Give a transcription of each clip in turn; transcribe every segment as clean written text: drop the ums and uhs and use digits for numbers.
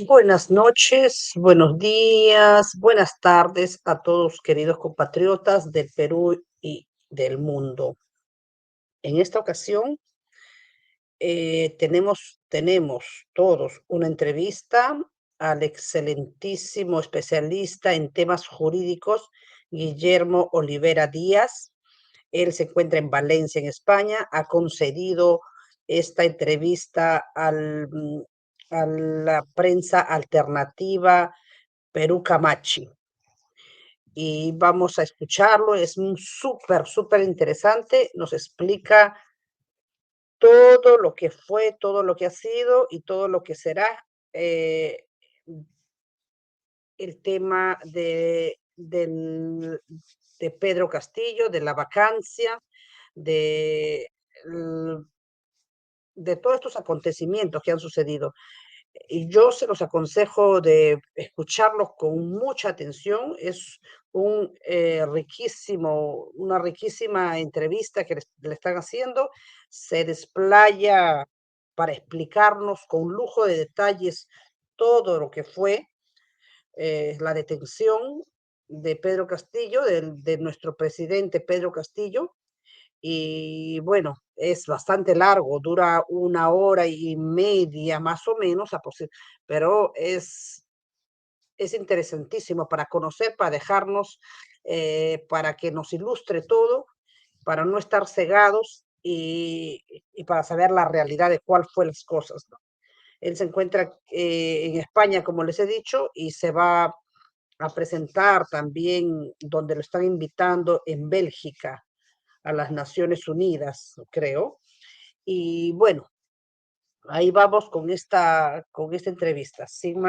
Buenas noches, buenos días, buenas tardes a todos queridos compatriotas del Perú y del mundo. En esta ocasión tenemos todos una entrevista al excelentísimo especialista en temas jurídicos, Guillermo Olivera Díaz. Él se encuentra en Valencia, en España. Ha concedido esta entrevista a la prensa alternativa Perú Camachi. Y vamos a escucharlo. Es súper interesante. Nos explica todo lo que fue, todo lo que ha sido y todo lo que será eh, el tema de Pedro Castillo, de la vacancia, de, de todos estos acontecimientos que han sucedido. Y yo se los aconsejo de escucharlos con mucha atención. Es una riquísima entrevista que le están haciendo. Se desplaya para explicarnos con lujo de detalles todo lo que fue la detención de Pedro Castillo, de nuestro presidente Pedro Castillo. Y bueno, es bastante largo, dura 1 hora y media más o menos, pero es interesantísimo para conocer, para dejarnos, para que nos ilustre todo, para no estar cegados y para saber la realidad de cuál fue las cosas, ¿no? Él se encuentra en España, como les he dicho, y se va a presentar también donde lo están invitando en Bélgica, a las Naciones Unidas, creo. Y bueno, ahí vamos con esta entrevista. Sin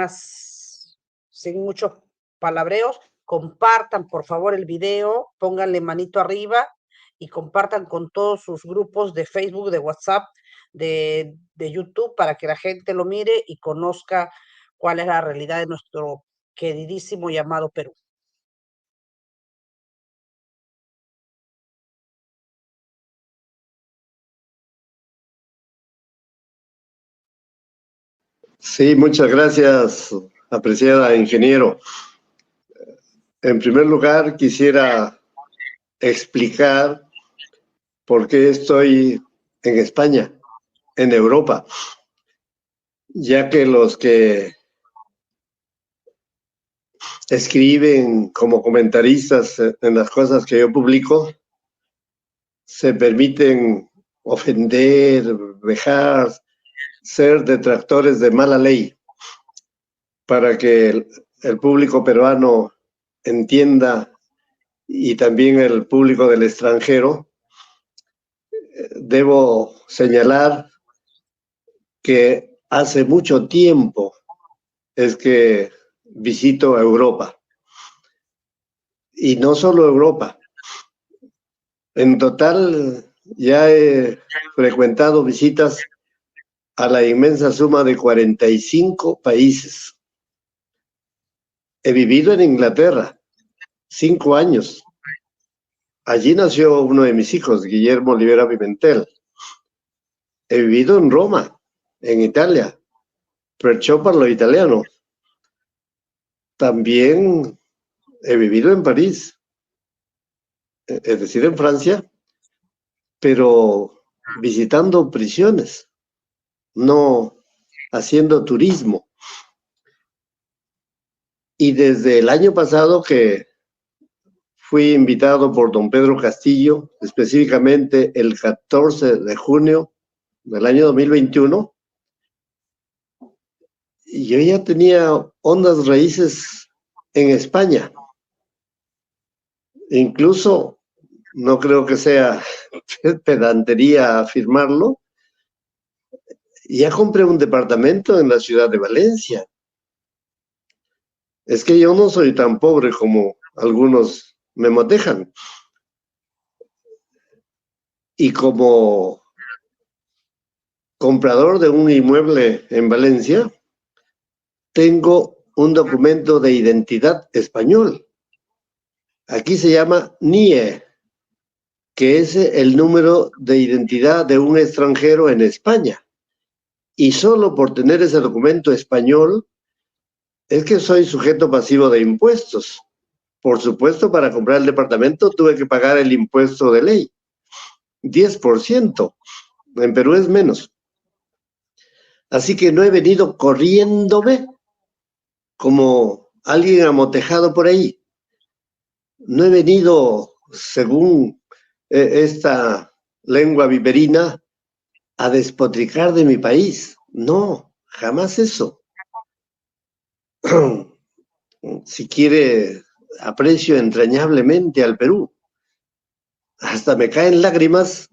muchos palabreos, compartan por favor el video, pónganle manito arriba y compartan con todos sus grupos de Facebook, de WhatsApp, de YouTube, para que la gente lo mire y conozca cuál es la realidad de nuestro queridísimo llamado Perú. Sí, muchas gracias, apreciada ingeniero. En primer lugar, quisiera explicar por qué estoy en España, en Europa, ya que los que escriben como comentaristas en las cosas que yo publico se permiten ofender, vejar, ser detractores de mala ley, para que el público peruano entienda, y también el público del extranjero. Debo señalar que hace mucho tiempo es que visito Europa, y no solo Europa. En total ya he frecuentado visitas a la inmensa suma de 45 países. He vivido en Inglaterra 5 años. Allí nació uno de mis hijos, Guillermo Olivera Pimentel. He vivido en Roma, en Italia, perciò parlo italiano. También he vivido en París, es decir, en Francia, pero visitando prisiones, no haciendo turismo. Y desde el año pasado que fui invitado por don Pedro Castillo, específicamente el 14 de junio del año 2021, yo ya tenía hondas raíces en España. Incluso, no creo que sea pedantería afirmarlo, ya compré un departamento en la ciudad de Valencia. Es que yo no soy tan pobre como algunos me motejan. Y como comprador de un inmueble en Valencia, tengo un documento de identidad español. Aquí se llama NIE, que es el número de identidad de un extranjero en España. Y solo por tener ese documento español Es que soy sujeto pasivo de impuestos. Por supuesto, para comprar el departamento tuve que pagar el impuesto de ley, 10%. En Perú es menos. Así que no he venido corriéndome como alguien amotejado por ahí. No he venido, según esta lengua viperina, a despotricar de mi país. No, jamás eso. Si quiere, aprecio entrañablemente al Perú. Hasta me caen lágrimas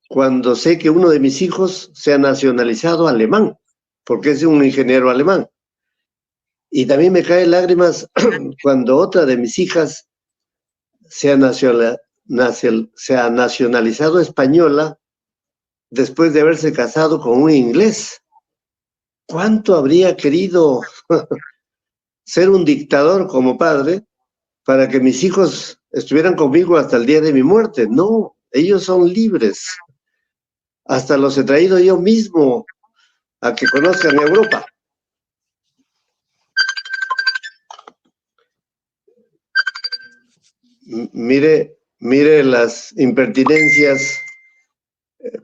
cuando sé que uno de mis hijos se ha nacionalizado alemán, porque es un ingeniero alemán. Y también me caen lágrimas cuando otra de mis hijas se ha nacionalizado española después de haberse casado con un inglés. ¿Cuánto habría querido ser un dictador como padre para que mis hijos estuvieran conmigo hasta el día de mi muerte? No, ellos son libres. Hasta los he traído yo mismo a que conozcan Europa. Mire las impertinencias,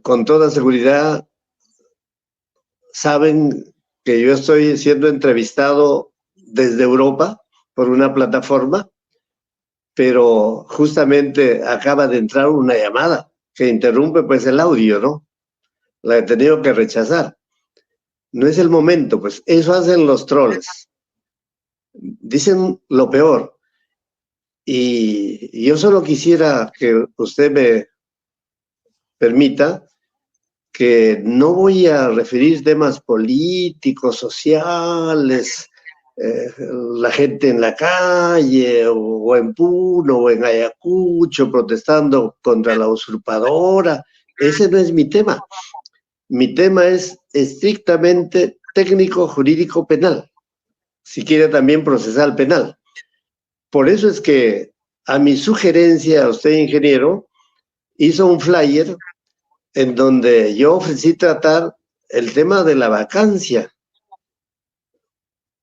con toda seguridad saben que yo estoy siendo entrevistado desde Europa por una plataforma, pero justamente acaba de entrar una llamada que interrumpe pues el audio, ¿no? La he tenido que rechazar. No es el momento, pues eso hacen los troles. Dicen lo peor. Y yo solo quisiera que usted me permita que no voy a referir temas políticos, sociales, la gente en la calle, o en Puno, o en Ayacucho, protestando contra la usurpadora. Ese no es mi tema. Mi tema es estrictamente técnico, jurídico, penal. Si quiere también procesal penal. Por eso es que a mi sugerencia, usted ingeniero, hizo un flyer en donde yo ofrecí tratar el tema de la vacancia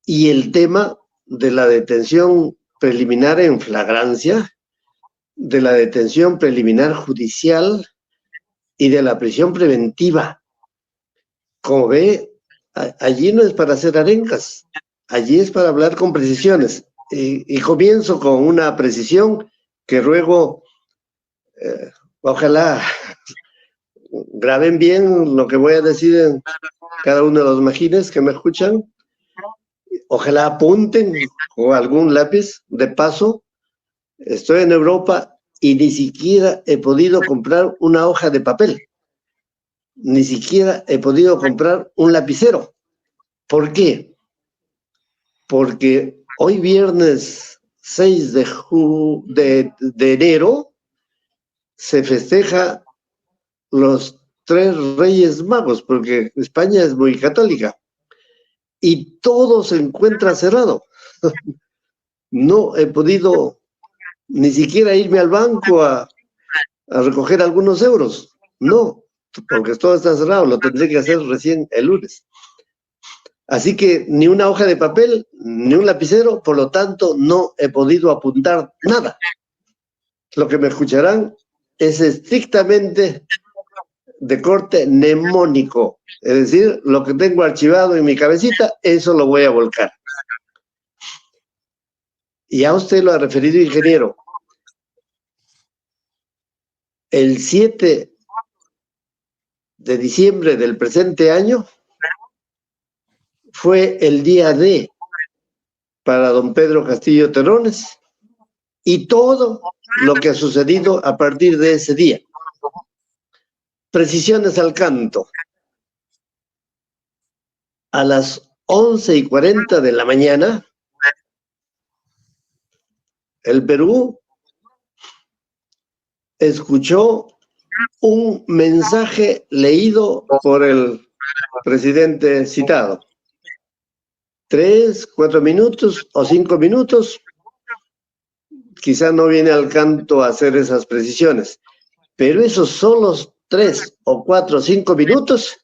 y el tema de la detención preliminar en flagrancia, de la detención preliminar judicial y de la prisión preventiva. Como ve, allí no es para hacer arengas, allí es para hablar con precisiones. Y comienzo con una precisión que ruego, ojalá graben bien lo que voy a decir en cada uno de los majines que me escuchan. Ojalá apunten con algún lápiz. De paso, estoy en Europa y ni siquiera he podido comprar una hoja de papel. Ni siquiera he podido comprar un lapicero. ¿Por qué? Porque hoy viernes 6 de enero se festeja los 3 Reyes Magos, porque España es muy católica. Y todo se encuentra cerrado. No he podido ni siquiera irme al banco a recoger algunos euros. No, porque todo está cerrado, lo tendré que hacer recién el lunes. Así que ni una hoja de papel, ni un lapicero, por lo tanto no he podido apuntar nada. Lo que me escucharán es estrictamente de corte mnemónico, es decir, lo que tengo archivado en mi cabecita, eso lo voy a volcar. Y a usted lo ha referido, ingeniero. El 7 de diciembre del presente año fue el día D para don Pedro Castillo Terrones y todo lo que ha sucedido a partir de ese día. Precisiones al canto. A las 11:40 de la mañana, el Perú escuchó un mensaje leído por el presidente citado. 3, 4 minutos o 5 minutos, quizá no viene al canto a hacer esas precisiones, pero esos son los 3 o 4 o 5 minutos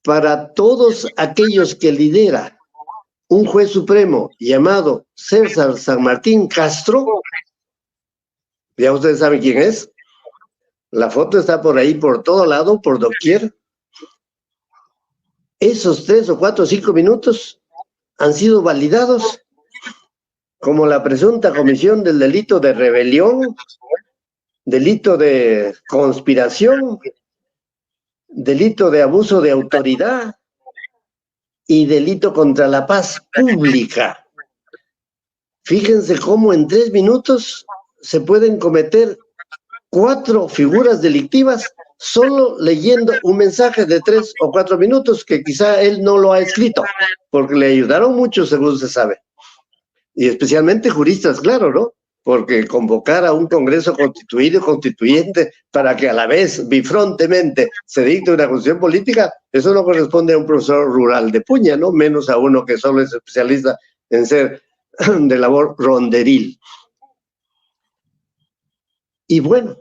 para todos aquellos que lidera un juez supremo llamado César San Martín Castro, ya ustedes saben quién es, la foto está por ahí, por todo lado, por doquier. Esos 3 o 4 o 5 minutos han sido validados como la presunta comisión del delito de rebelión, delito de conspiración, delito de abuso de autoridad y delito contra la paz pública. Fíjense cómo en 3 minutos se pueden cometer 4 figuras delictivas solo leyendo un mensaje de 3 o 4 minutos que quizá él no lo ha escrito, porque le ayudaron mucho, según se sabe. Y especialmente juristas, claro, ¿no? Porque convocar a un Congreso constituido y constituyente para que a la vez, bifrontemente, se dicte una constitución política, eso no corresponde a un profesor rural de Puña, ¿no? Menos a uno que solo es especialista en ser de labor ronderil. Y bueno,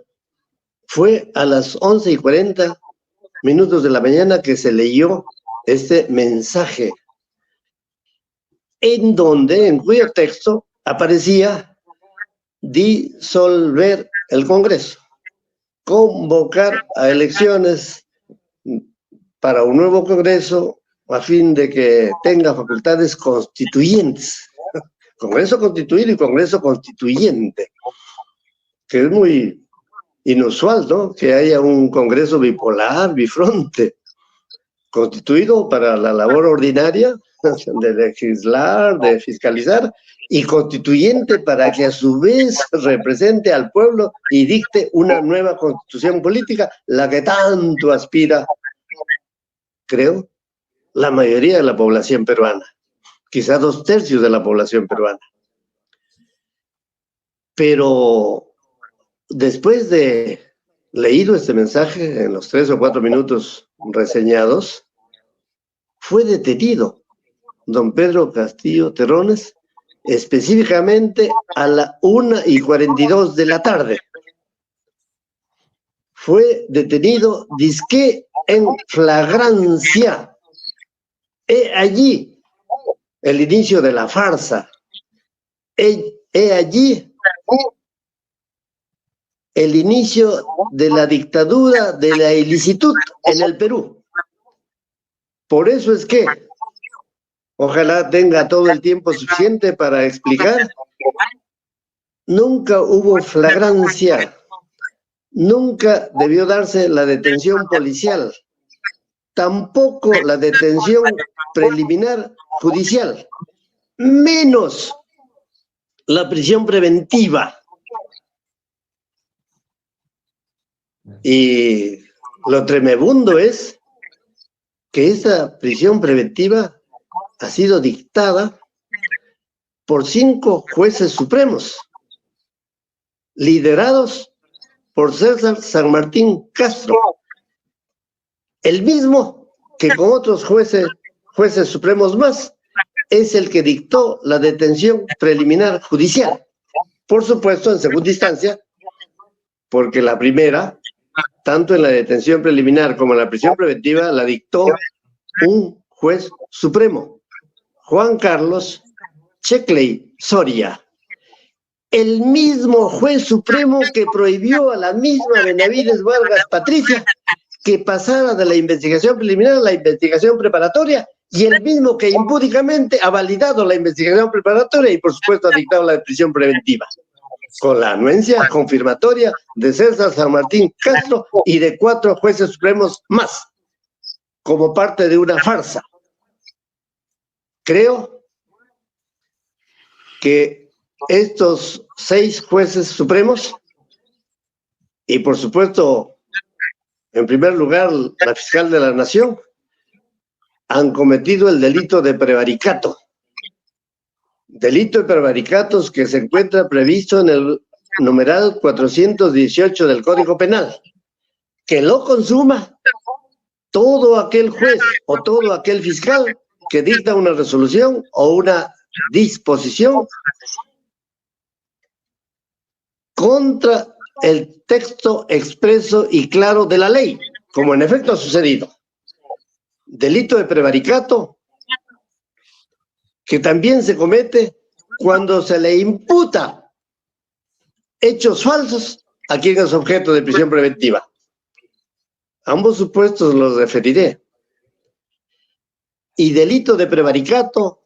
fue a las 11:40 de la mañana que se leyó este mensaje, en cuyo texto aparecía disolver el Congreso, convocar a elecciones para un nuevo Congreso a fin de que tenga facultades constituyentes. Congreso constituido y Congreso constituyente, que es muy inusual, ¿no? Que haya un Congreso bipolar, bifronte, constituido para la labor ordinaria de legislar, de fiscalizar, y constituyente para que a su vez represente al pueblo y dicte una nueva constitución política, la que tanto aspira, creo, la mayoría de la población peruana, quizá 2/3 de la población peruana. Pero después de leído este mensaje en los 3 o 4 minutos reseñados, fue detenido don Pedro Castillo Terrones, específicamente a la 1:42 de la tarde. Fue detenido, dizque en flagrancia. He allí el inicio de la farsa. He allí el inicio de la dictadura de la ilicitud en el Perú. Por eso es que ojalá tenga todo el tiempo suficiente para explicar. Nunca hubo flagrancia, nunca debió darse la detención policial, tampoco la detención preliminar judicial, menos la prisión preventiva. Y lo tremebundo es que esa prisión preventiva ha sido dictada por 5 jueces supremos, liderados por César San Martín Castro, el mismo que con otros jueces supremos más es el que dictó la detención preliminar judicial. Por supuesto, en segunda instancia, porque la primera, tanto en la detención preliminar como en la prisión preventiva, la dictó un juez supremo, Juan Carlos Checley Soria, el mismo juez supremo que prohibió a la misma Benavides Vargas Patricia que pasara de la investigación preliminar a la investigación preparatoria, y el mismo que impúdicamente ha validado la investigación preparatoria y por supuesto ha dictado la prisión preventiva, con la anuencia confirmatoria de César San Martín Castro y de 4 jueces supremos más, como parte de una farsa. Creo que estos 6 jueces supremos, y por supuesto, en primer lugar, la fiscal de la Nación, han cometido el delito de prevaricato. Delito de prevaricatos que se encuentra previsto en el numeral 418 del Código Penal. Que lo consuma todo aquel juez o todo aquel fiscal que dicta una resolución o una disposición contra el texto expreso y claro de la ley, como en efecto ha sucedido. Delito de prevaricato que también se comete cuando se le imputa hechos falsos a quien es objeto de prisión preventiva. Ambos supuestos los referiré. Y delito de prevaricato,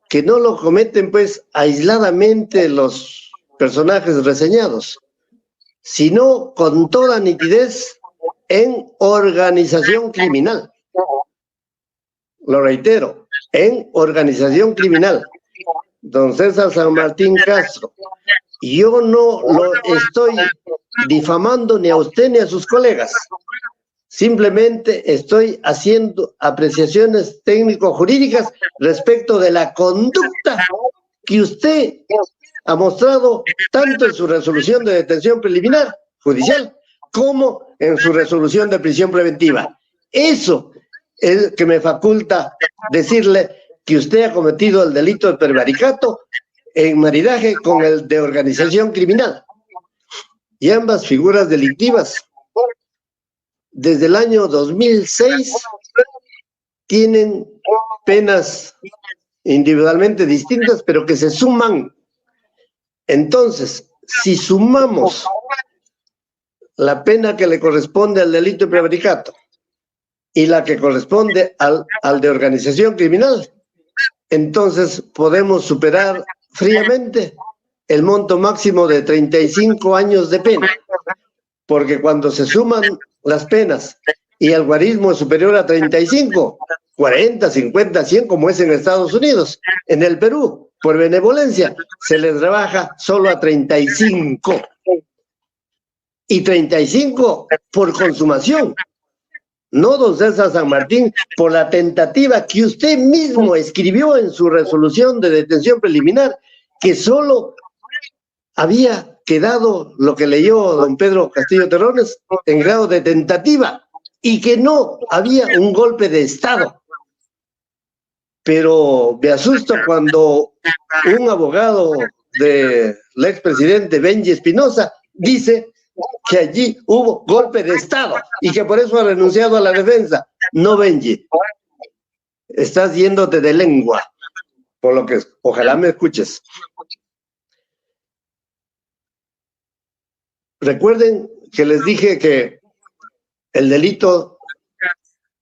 que no lo cometen pues aisladamente los personajes reseñados, sino con toda nitidez en organización criminal. Lo reitero, en organización criminal. Don César San Martín Castro, yo no lo estoy difamando ni a usted ni a sus colegas. Simplemente estoy haciendo apreciaciones técnico-jurídicas respecto de la conducta que usted ha mostrado tanto en su resolución de detención preliminar judicial como en su resolución de prisión preventiva. Eso es que me faculta decirle que usted ha cometido el delito de prevaricato en maridaje con el de organización criminal. Y ambas figuras delictivas, desde el año 2006, tienen penas individualmente distintas, pero que se suman. Entonces, si sumamos la pena que le corresponde al delito de prevaricato y la que corresponde al de organización criminal, entonces podemos superar fríamente el monto máximo de 35 años de pena, porque cuando se suman las penas y el guarismo es superior a 35, 40, 50, 100, como es en Estados Unidos, en el Perú, por benevolencia, se les rebaja solo a 35. Y 35 por consumación. No, don César San Martín, por la tentativa que usted mismo escribió en su resolución de detención preliminar, que solo había quedado lo que leyó don Pedro Castillo Terrones en grado de tentativa y que no había un golpe de Estado. Pero me asusto cuando un abogado del expresidente Benji Espinosa dice que allí hubo golpe de Estado y que por eso ha renunciado a la defensa. No, Benji, estás yéndote de lengua, por lo que ojalá me escuches. Recuerden que les dije que el delito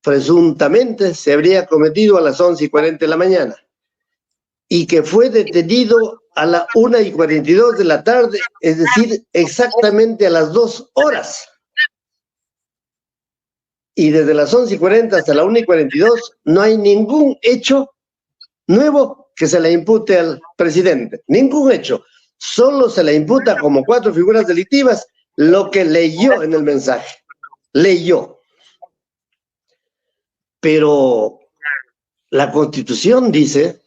presuntamente se habría cometido a las 11:40 de la mañana y que fue detenido a las 1:42 de la tarde, es decir, exactamente a las 2 horas. Y desde las 11:40 hasta la 1:42 no hay ningún hecho nuevo que se le impute al presidente. Ningún hecho. Solo se le imputa como 4 figuras delictivas lo que leyó en el mensaje. Leyó. Pero la Constitución dice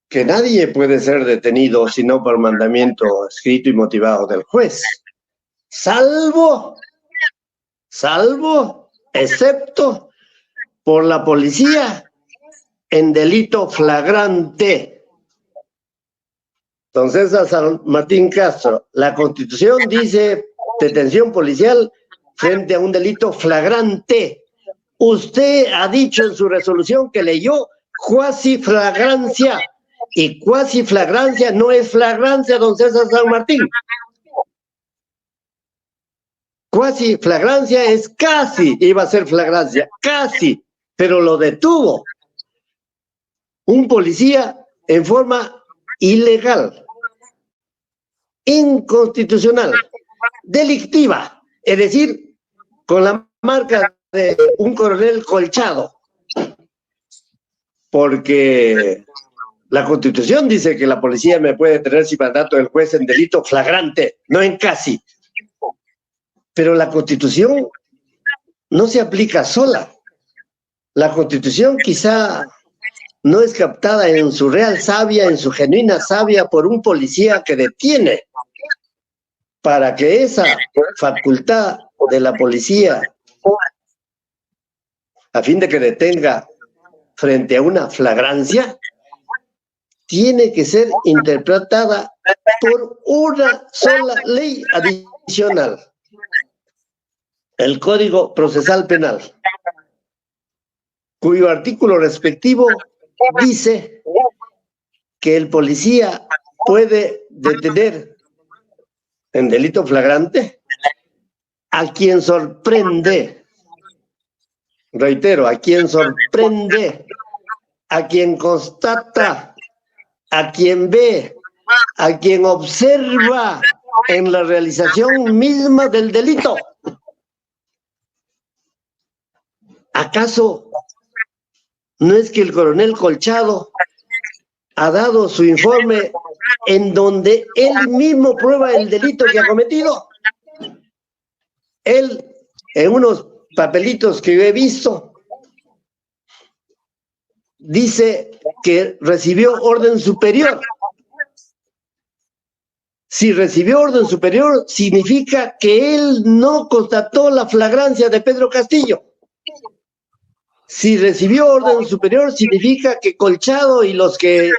que nadie puede ser detenido sino por mandamiento escrito y motivado del juez, excepto por la policía en delito flagrante. Entonces, a San Martín Castro, la Constitución dice detención policial frente a un delito flagrante. Usted ha dicho en su resolución que leyó cuasi flagrancia. Y cuasi flagrancia no es flagrancia, don César San Martín. Cuasi flagrancia es casi, iba a ser flagrancia, casi, pero lo detuvo un policía en forma ilegal, inconstitucional, delictiva, es decir, con la marca de un coronel colchado, porque la Constitución dice que la policía me puede detener sin mandato del juez en delito flagrante, no en casi. Pero la Constitución no se aplica sola. La Constitución quizá no es captada en su real savia, en su genuina savia, por un policía que detiene. Para que esa facultad de la policía, a fin de que detenga frente a una flagrancia, tiene que ser interpretada por una sola ley adicional, el Código Procesal Penal, cuyo artículo respectivo dice que el policía puede detener en delito flagrante a quien sorprende, reitero, a quien sorprende, a quien constata, a quien ve, a quien observa en la realización misma del delito. ¿Acaso no es que el coronel Colchado ha dado su informe en donde él mismo prueba el delito que ha cometido? Él, en unos papelitos que yo he visto, dice que recibió orden superior. Si recibió orden superior, significa que él no constató la flagrancia de Pedro Castillo. Si recibió orden superior, significa que Colchado y los que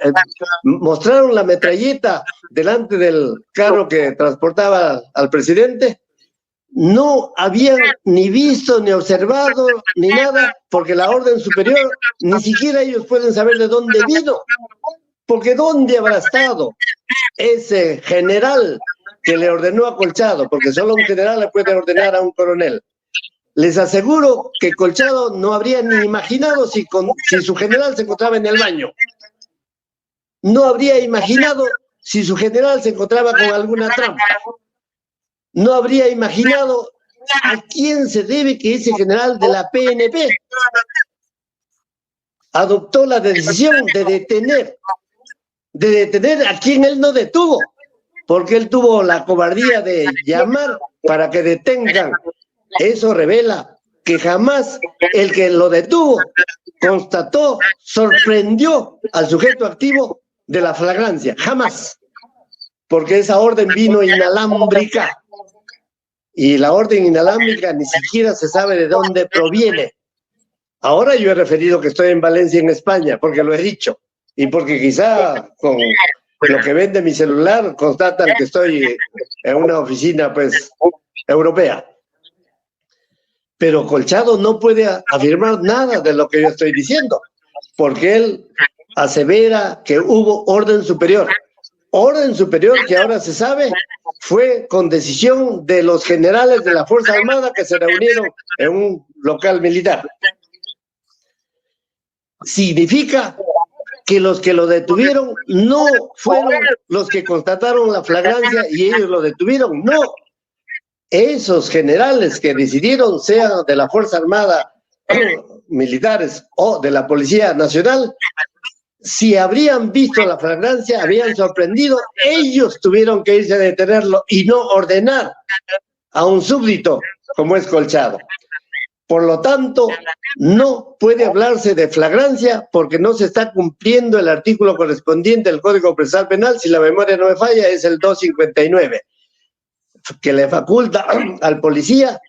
mostraron la metralleta delante del carro que transportaba al presidente no habían ni visto, ni observado, ni nada, porque la orden superior, ni siquiera ellos pueden saber de dónde vino. Porque ¿dónde habrá estado ese general que le ordenó a Colchado? Porque solo un general le puede ordenar a un coronel. Les aseguro que Colchado no habría ni imaginado si su general se encontraba en el baño. No habría imaginado si su general se encontraba con alguna trampa. No habría imaginado a quién se debe que ese general de la PNP adoptó la decisión de detener a quien él no detuvo, porque él tuvo la cobardía de llamar para que detengan. Eso revela que jamás el que lo detuvo constató, sorprendió al sujeto activo de la flagrancia, jamás, porque esa orden vino inalámbrica, y la orden inalámbrica ni siquiera se sabe de dónde proviene. Ahora yo he referido que estoy en Valencia, en España, porque lo he dicho, y porque quizá con lo que ven de mi celular constatan que estoy en una oficina, pues, europea. Pero Colchado no puede afirmar nada de lo que yo estoy diciendo, porque él asevera que hubo orden superior. Orden superior que ahora se sabe fue con decisión de los generales de la Fuerza Armada que se reunieron en un local militar. Significa que los que lo detuvieron no fueron los que constataron la flagrancia y ellos lo detuvieron, no. Esos generales que decidieron, sean de la Fuerza Armada, militares o de la Policía Nacional, si habrían visto la flagrancia, habrían sorprendido, ellos tuvieron que irse a detenerlo y no ordenar a un súbdito como es Colchado. Por lo tanto, no puede hablarse de flagrancia porque no se está cumpliendo el artículo correspondiente del Código Procesal Penal, si la memoria no me falla, es el 259, que le faculta al policía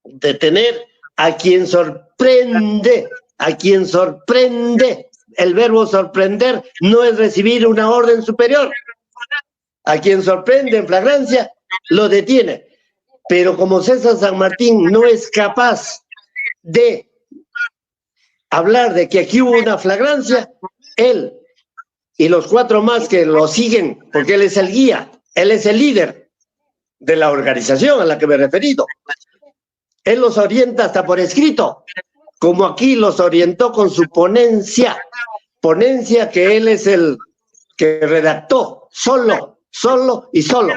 detener a quien sorprende, a quien sorprende. El verbo sorprender no es recibir una orden superior. A quien sorprende en flagrancia, lo detiene. Pero como César San Martín no es capaz de hablar de que aquí hubo una flagrancia, él y los 4 más que lo siguen, porque él es el guía, él es el líder de la organización a la que me he referido. Él los orienta hasta por escrito, como aquí los orientó con su ponencia que él es el que redactó, solo y solo.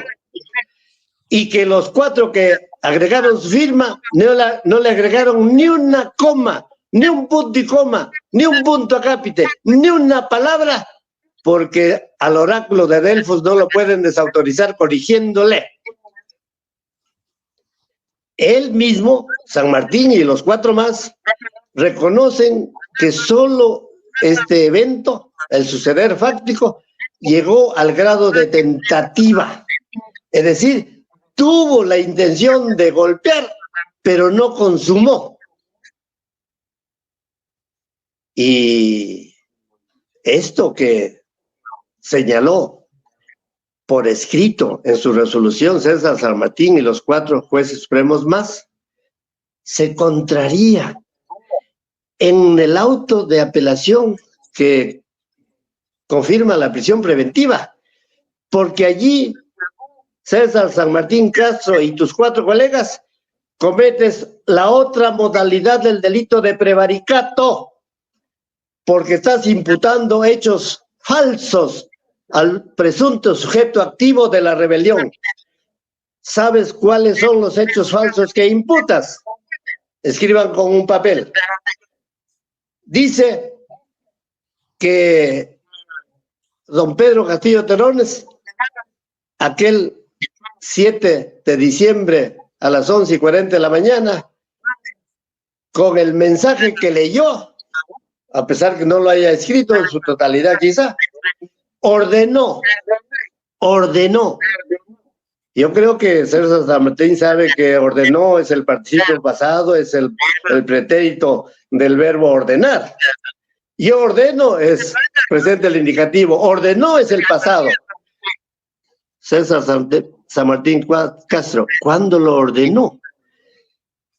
Y que los 4 que agregaron su firma no le agregaron ni una coma, ni un punto y coma, ni un punto acápite, ni una palabra, porque al oráculo de Delfos no lo pueden desautorizar corrigiéndole. Él mismo, San Martín y los 4 más, reconocen que solo este evento, el suceder fáctico, llegó al grado de tentativa. Es decir, tuvo la intención de golpear, pero no consumó. Y esto que señaló por escrito en su resolución César San Martín y los 4 jueces supremos más, se contraría en el auto de apelación que confirma la prisión preventiva, porque allí César San Martín Castro y tus 4 colegas cometes la otra modalidad del delito de prevaricato, porque estás imputando hechos falsos al presunto sujeto activo de la rebelión. ¿Sabes cuáles son los hechos falsos que imputas? Escriban con un papel. Dice que don Pedro Castillo Terrones, aquel 7 de diciembre a las 11:40 de la mañana, con el mensaje que leyó, a pesar que no lo haya escrito en su totalidad quizá, ordenó. Yo creo que César San Martín sabe que ordenó es el participio pasado, es el pretérito del verbo ordenar. Yo ordeno es presente el indicativo, ordenó es el pasado. César San Martín Castro, ¿cuándo lo ordenó?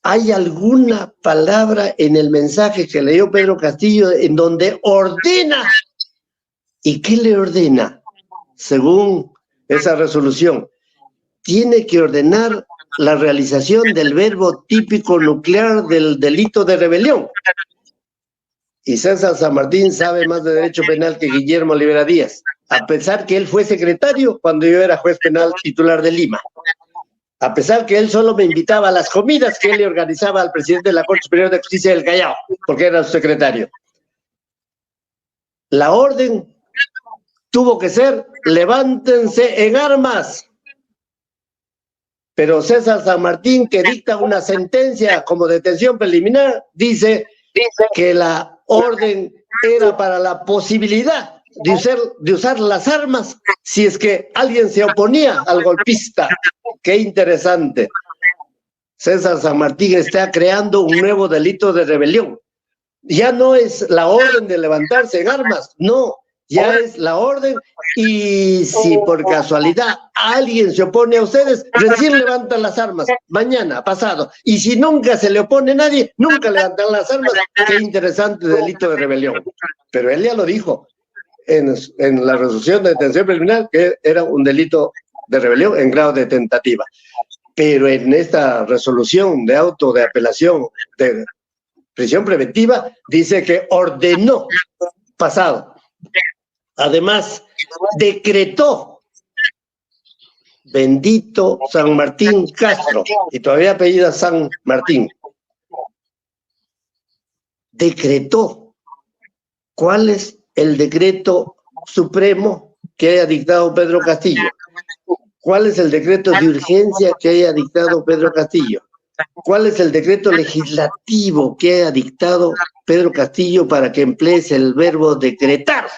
¿Hay alguna palabra en el mensaje que leyó Pedro Castillo en donde ordena? ¿Y qué le ordena? Según esa resolución, tiene que ordenar la realización del verbo típico nuclear del delito de rebelión. Y César San Martín sabe más de derecho penal que Guillermo Olivera Díaz, a pesar que él fue secretario cuando yo era juez penal titular de Lima. A pesar que él solo me invitaba a las comidas que él le organizaba al presidente de la Corte Superior de Justicia del Callao, porque era su secretario. La orden tuvo que ser: levántense en armas. Pero César San Martín, que dicta una sentencia como detención preliminar, dice que la orden era para la posibilidad de usar las armas si es que alguien se oponía al golpista. Qué interesante. César San Martín está creando un nuevo delito de rebelión. Ya no es la orden de levantarse en armas, no, ya es la orden, y si por casualidad alguien se opone a ustedes, recién levantan las armas, mañana, pasado, y si nunca se le opone nadie, nunca levantan las armas. Qué interesante delito de rebelión. Pero él ya lo dijo en la resolución de detención preliminar, que era un delito de rebelión en grado de tentativa. Pero en esta resolución de auto de apelación de prisión preventiva, dice que ordenó, pasado. Además, decretó, bendito San Martín Castro, y todavía apellida San Martín, decretó. ¿Cuál es el decreto supremo que haya dictado Pedro Castillo? ¿Cuál es el decreto de urgencia que haya dictado Pedro Castillo? ¿Cuál es el decreto legislativo que haya dictado Pedro Castillo para que emplees el verbo decretar?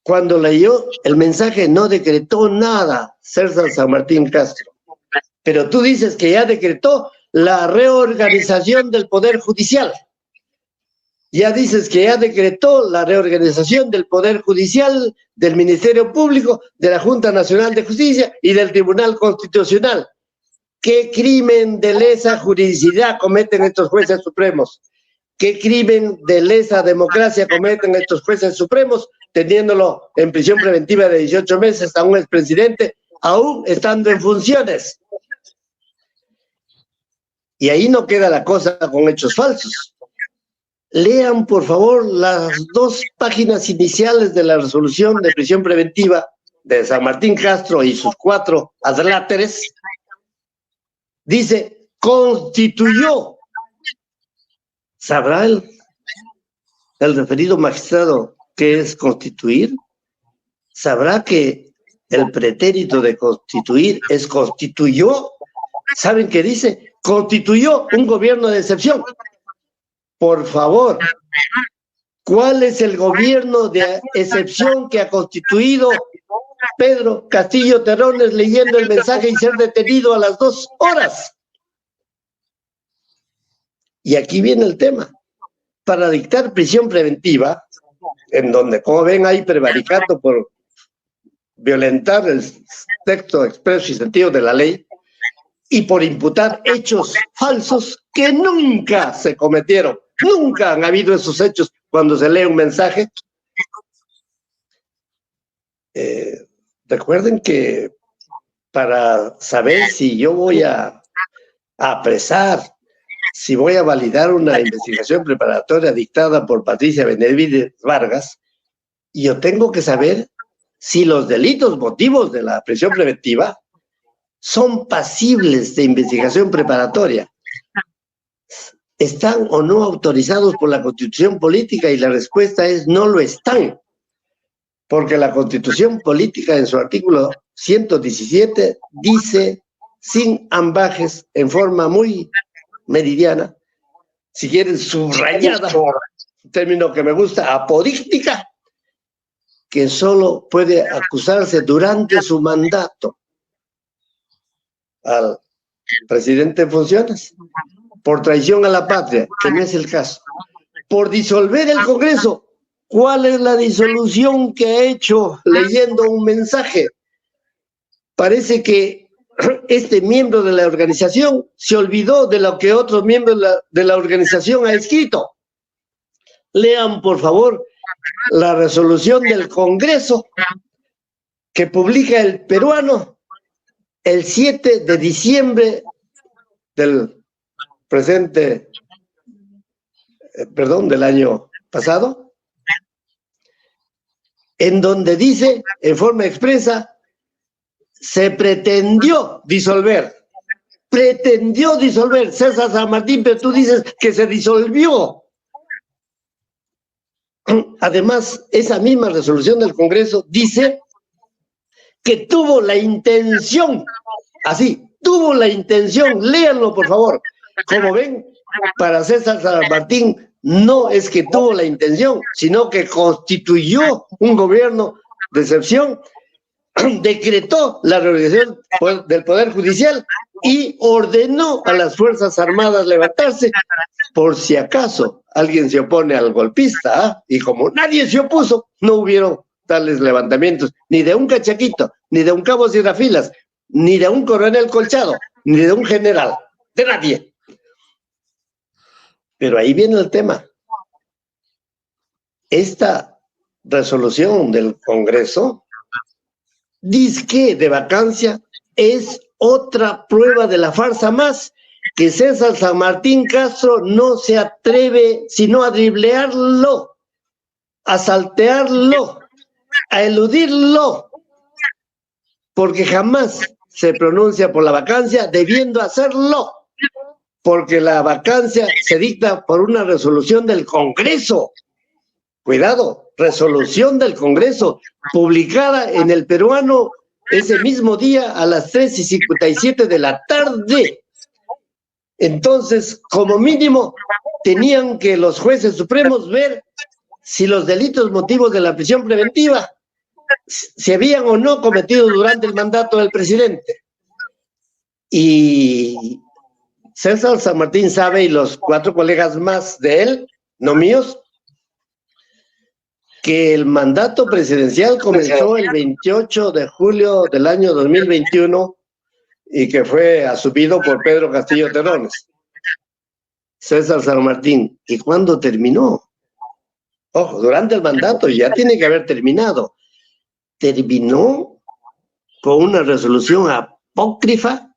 Cuando leyó el mensaje no decretó nada César San Martín Castro. Pero tú dices que ya decretó la reorganización del Poder Judicial. Ya dices que ya decretó la reorganización del Poder Judicial, del Ministerio Público, de la Junta Nacional de Justicia y del Tribunal Constitucional. ¿Qué crimen de lesa juridicidad cometen estos jueces supremos? ¿Qué crimen de lesa democracia cometen estos jueces supremos, teniéndolo en prisión preventiva de 18 meses a un expresidente, aún estando en funciones? Y ahí no queda la cosa con hechos falsos. Lean, por favor, las 2 páginas iniciales de la resolución de prisión preventiva de San Martín Castro y sus 4 adláteres. Dice, constituyó. ¿Sabrá el referido magistrado qué es constituir? ¿Sabrá que el pretérito de constituir es constituyó? ¿Saben qué dice? Constituyó un gobierno de excepción. Por favor, ¿cuál es el gobierno de excepción que ha constituido Pedro Castillo Terrones leyendo el mensaje y ser detenido a las 2 horas? Y aquí viene el tema. Para dictar prisión preventiva, en donde, como ven, hay prevaricato por violentar el texto expreso y sentido de la ley, y por imputar hechos falsos que nunca se cometieron, nunca han habido esos hechos cuando se lee un mensaje, recuerden que para saber si yo voy a apresar, si voy a validar una investigación preparatoria dictada por Patricia Benavides Vargas, yo tengo que saber si los delitos motivos de la prisión preventiva son pasibles de investigación preparatoria. ¿Están o no autorizados por la Constitución Política? Y la respuesta es no lo están, porque la Constitución Política en su artículo 117 dice, sin ambajes, en forma muy meridiana, si quieren subrayada, un término que me gusta, apodíctica, que solo puede acusarse durante su mandato al presidente en funciones, por traición a la patria, que no es el caso, por disolver el Congreso. ¿Cuál es la disolución que ha hecho leyendo un mensaje? Parece que este miembro de la organización se olvidó de lo que otros miembros de la organización ha escrito. Lean, por favor, la resolución del Congreso que publica El Peruano el 7 de diciembre del presente, del año pasado, en donde dice en forma expresa, se pretendió disolver. César San Martín, pero tú dices que se disolvió. Además, esa misma resolución del Congreso dice que tuvo la intención, así, tuvo la intención, léanlo por favor. Como ven, para César San Martín no es que tuvo la intención, sino que constituyó un gobierno de excepción, decretó la reorganización del Poder Judicial y ordenó a las Fuerzas Armadas levantarse por si acaso alguien se opone al golpista, ¿eh? Y como nadie se opuso, no hubieron tales levantamientos, ni de un cachaquito, ni de un cabo Sierrafilas, ni de un coronel Colchado, ni de un general, de nadie. Pero ahí viene el tema. Esta resolución del Congreso, disque de vacancia, es otra prueba de la farsa más, que César San Martín Castro no se atreve sino a driblearlo, a saltearlo, a eludirlo, porque jamás se pronuncia por la vacancia, debiendo hacerlo, porque la vacancia se dicta por una resolución del Congreso. Cuidado, resolución del Congreso, publicada en El Peruano ese mismo día a las 3:57 de la tarde. Entonces, como mínimo, tenían que los jueces supremos ver si los delitos motivos de la prisión preventiva se habían o no cometido durante el mandato del presidente. Y César San Martín sabe, y los 4 colegas más de él, no míos, que el mandato presidencial comenzó el 28 de julio del año 2021 y que fue asumido por Pedro Castillo Terrones. César San Martín. ¿Y cuándo terminó? Ojo, durante el mandato, ya tiene que haber terminado. Terminó con una resolución apócrifa,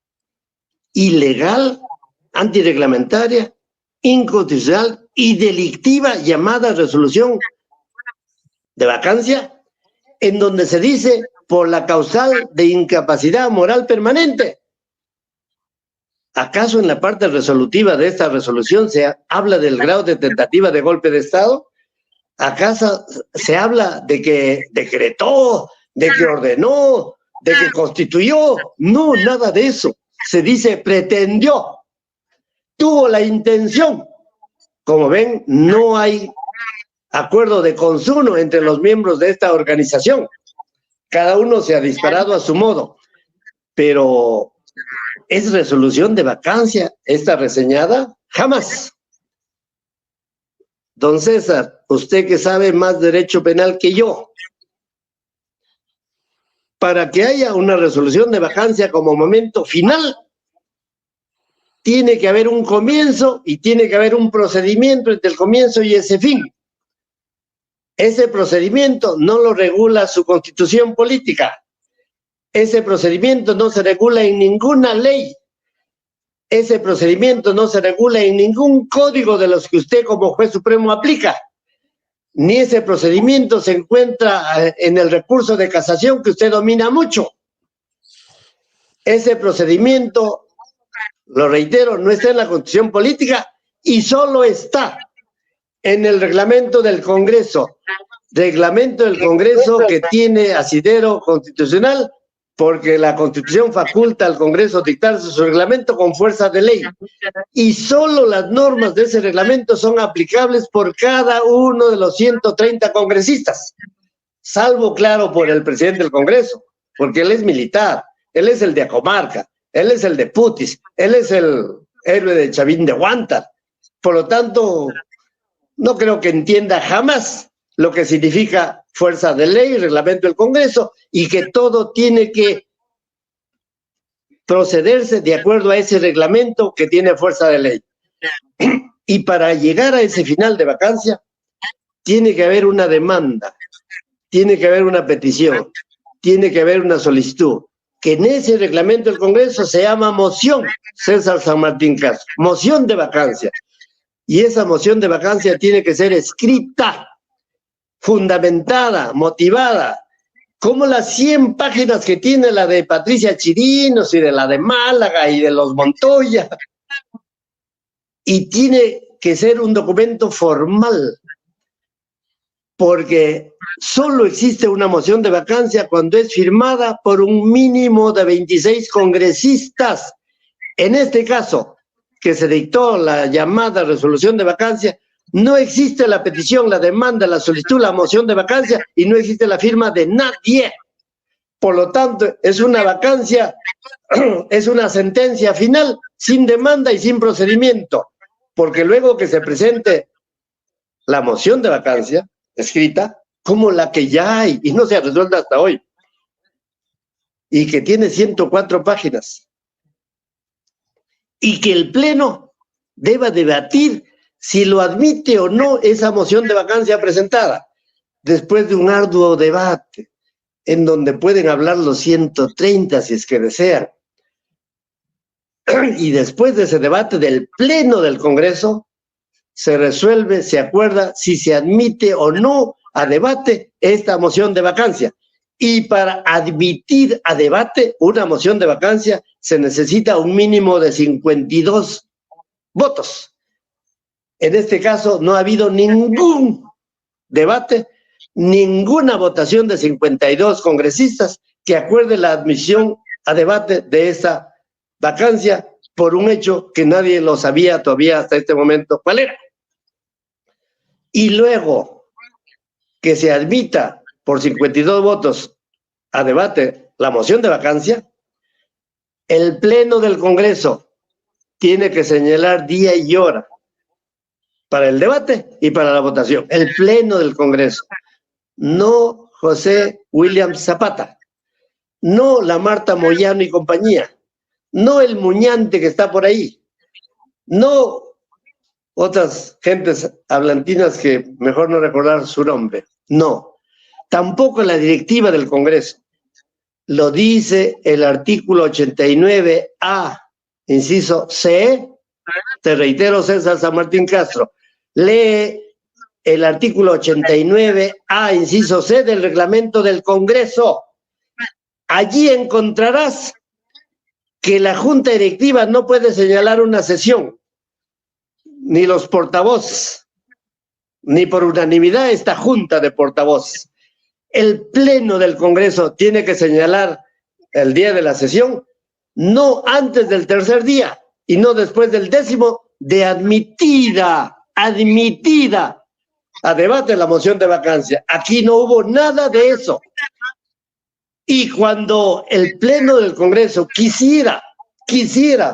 ilegal, antirreglamentaria, inconstitucional y delictiva, llamada resolución de vacancia, en donde se dice por la causal de incapacidad moral permanente. ¿Acaso en la parte resolutiva de esta resolución se habla del grado de tentativa de golpe de Estado? ¿Acaso se habla de que decretó, de que ordenó, de que constituyó? No, nada de eso. Se dice pretendió, tuvo la intención. Como ven, no hay acuerdo de consuno entre los miembros de esta organización. Cada uno se ha disparado a su modo, pero ¿es resolución de vacancia esta reseñada? Jamás. Don César, usted que sabe más derecho penal que yo, para que haya una resolución de vacancia como momento final, tiene que haber un comienzo y tiene que haber un procedimiento entre el comienzo y ese fin. Ese procedimiento no lo regula su constitución política. Ese procedimiento no se regula en ninguna ley. Ese procedimiento no se regula en ningún código de los que usted como juez supremo aplica. Ni ese procedimiento se encuentra en el recurso de casación que usted domina mucho. Ese procedimiento, lo reitero, no está en la constitución política y solo está en el reglamento del Congreso. Reglamento del Congreso que tiene asidero constitucional porque la Constitución faculta al Congreso dictar su reglamento con fuerza de ley. Y solo las normas de ese reglamento son aplicables por cada uno de los 130 congresistas, salvo, claro, por el presidente del Congreso, porque él es militar, él es el de Acomarca, él es el de Putis, él es el héroe de Chavín de Huántar. Por lo tanto, no creo que entienda jamás lo que significa fuerza de ley, reglamento del Congreso, y que todo tiene que procederse de acuerdo a ese reglamento que tiene fuerza de ley. Y para llegar a ese final de vacancia, tiene que haber una demanda, tiene que haber una petición, tiene que haber una solicitud, que en ese reglamento del Congreso se llama moción, César San Martín Castro, moción de vacancia. Y esa moción de vacancia tiene que ser escrita, fundamentada, motivada, como las 100 páginas que tiene la de Patricia Chirinos y de la de Málaga y de los Montoya. Y tiene que ser un documento formal, porque solo existe una moción de vacancia cuando es firmada por un mínimo de 26 congresistas. En este caso, que se dictó la llamada resolución de vacancia, no existe la petición, la demanda, la solicitud, la moción de vacancia y no existe la firma de nadie. Por lo tanto, es una vacancia, es una sentencia final sin demanda y sin procedimiento, porque luego que se presente la moción de vacancia escrita, como la que ya hay y no se ha resuelto hasta hoy, y que tiene 104 páginas, y que el Pleno deba debatir si lo admite o no esa moción de vacancia presentada, después de un arduo debate, en donde pueden hablar los 130 si es que desean. Y después de ese debate del Pleno del Congreso, se resuelve, se acuerda si se admite o no a debate esta moción de vacancia. Y para admitir a debate una moción de vacancia se necesita un mínimo de 52 votos. En este caso no ha habido ningún debate, ninguna votación de 52 congresistas que acuerde la admisión a debate de esta vacancia por un hecho que nadie lo sabía todavía hasta este momento cuál era. Y luego que se admita por 52 votos a debate la moción de vacancia, el Pleno del Congreso tiene que señalar día y hora para el debate y para la votación. El Pleno del Congreso. No José William Zapata. No la Marta Moyano y compañía. No el Muñante que está por ahí. No otras gentes hablantinas que mejor no recordar su nombre. No. Tampoco la directiva del Congreso. Lo dice el artículo 89A, inciso C. Te reitero, César San Martín Castro. Lee el artículo 89A, inciso C del reglamento del Congreso. Allí encontrarás que la Junta Directiva no puede señalar una sesión, ni los portavoces, ni por unanimidad esta Junta de portavoces. El Pleno del Congreso tiene que señalar el día de la sesión, no antes del tercer día y no después del 10º de admitida a debate la moción de vacancia. Aquí no hubo nada de eso. Y cuando el Pleno del Congreso quisiera,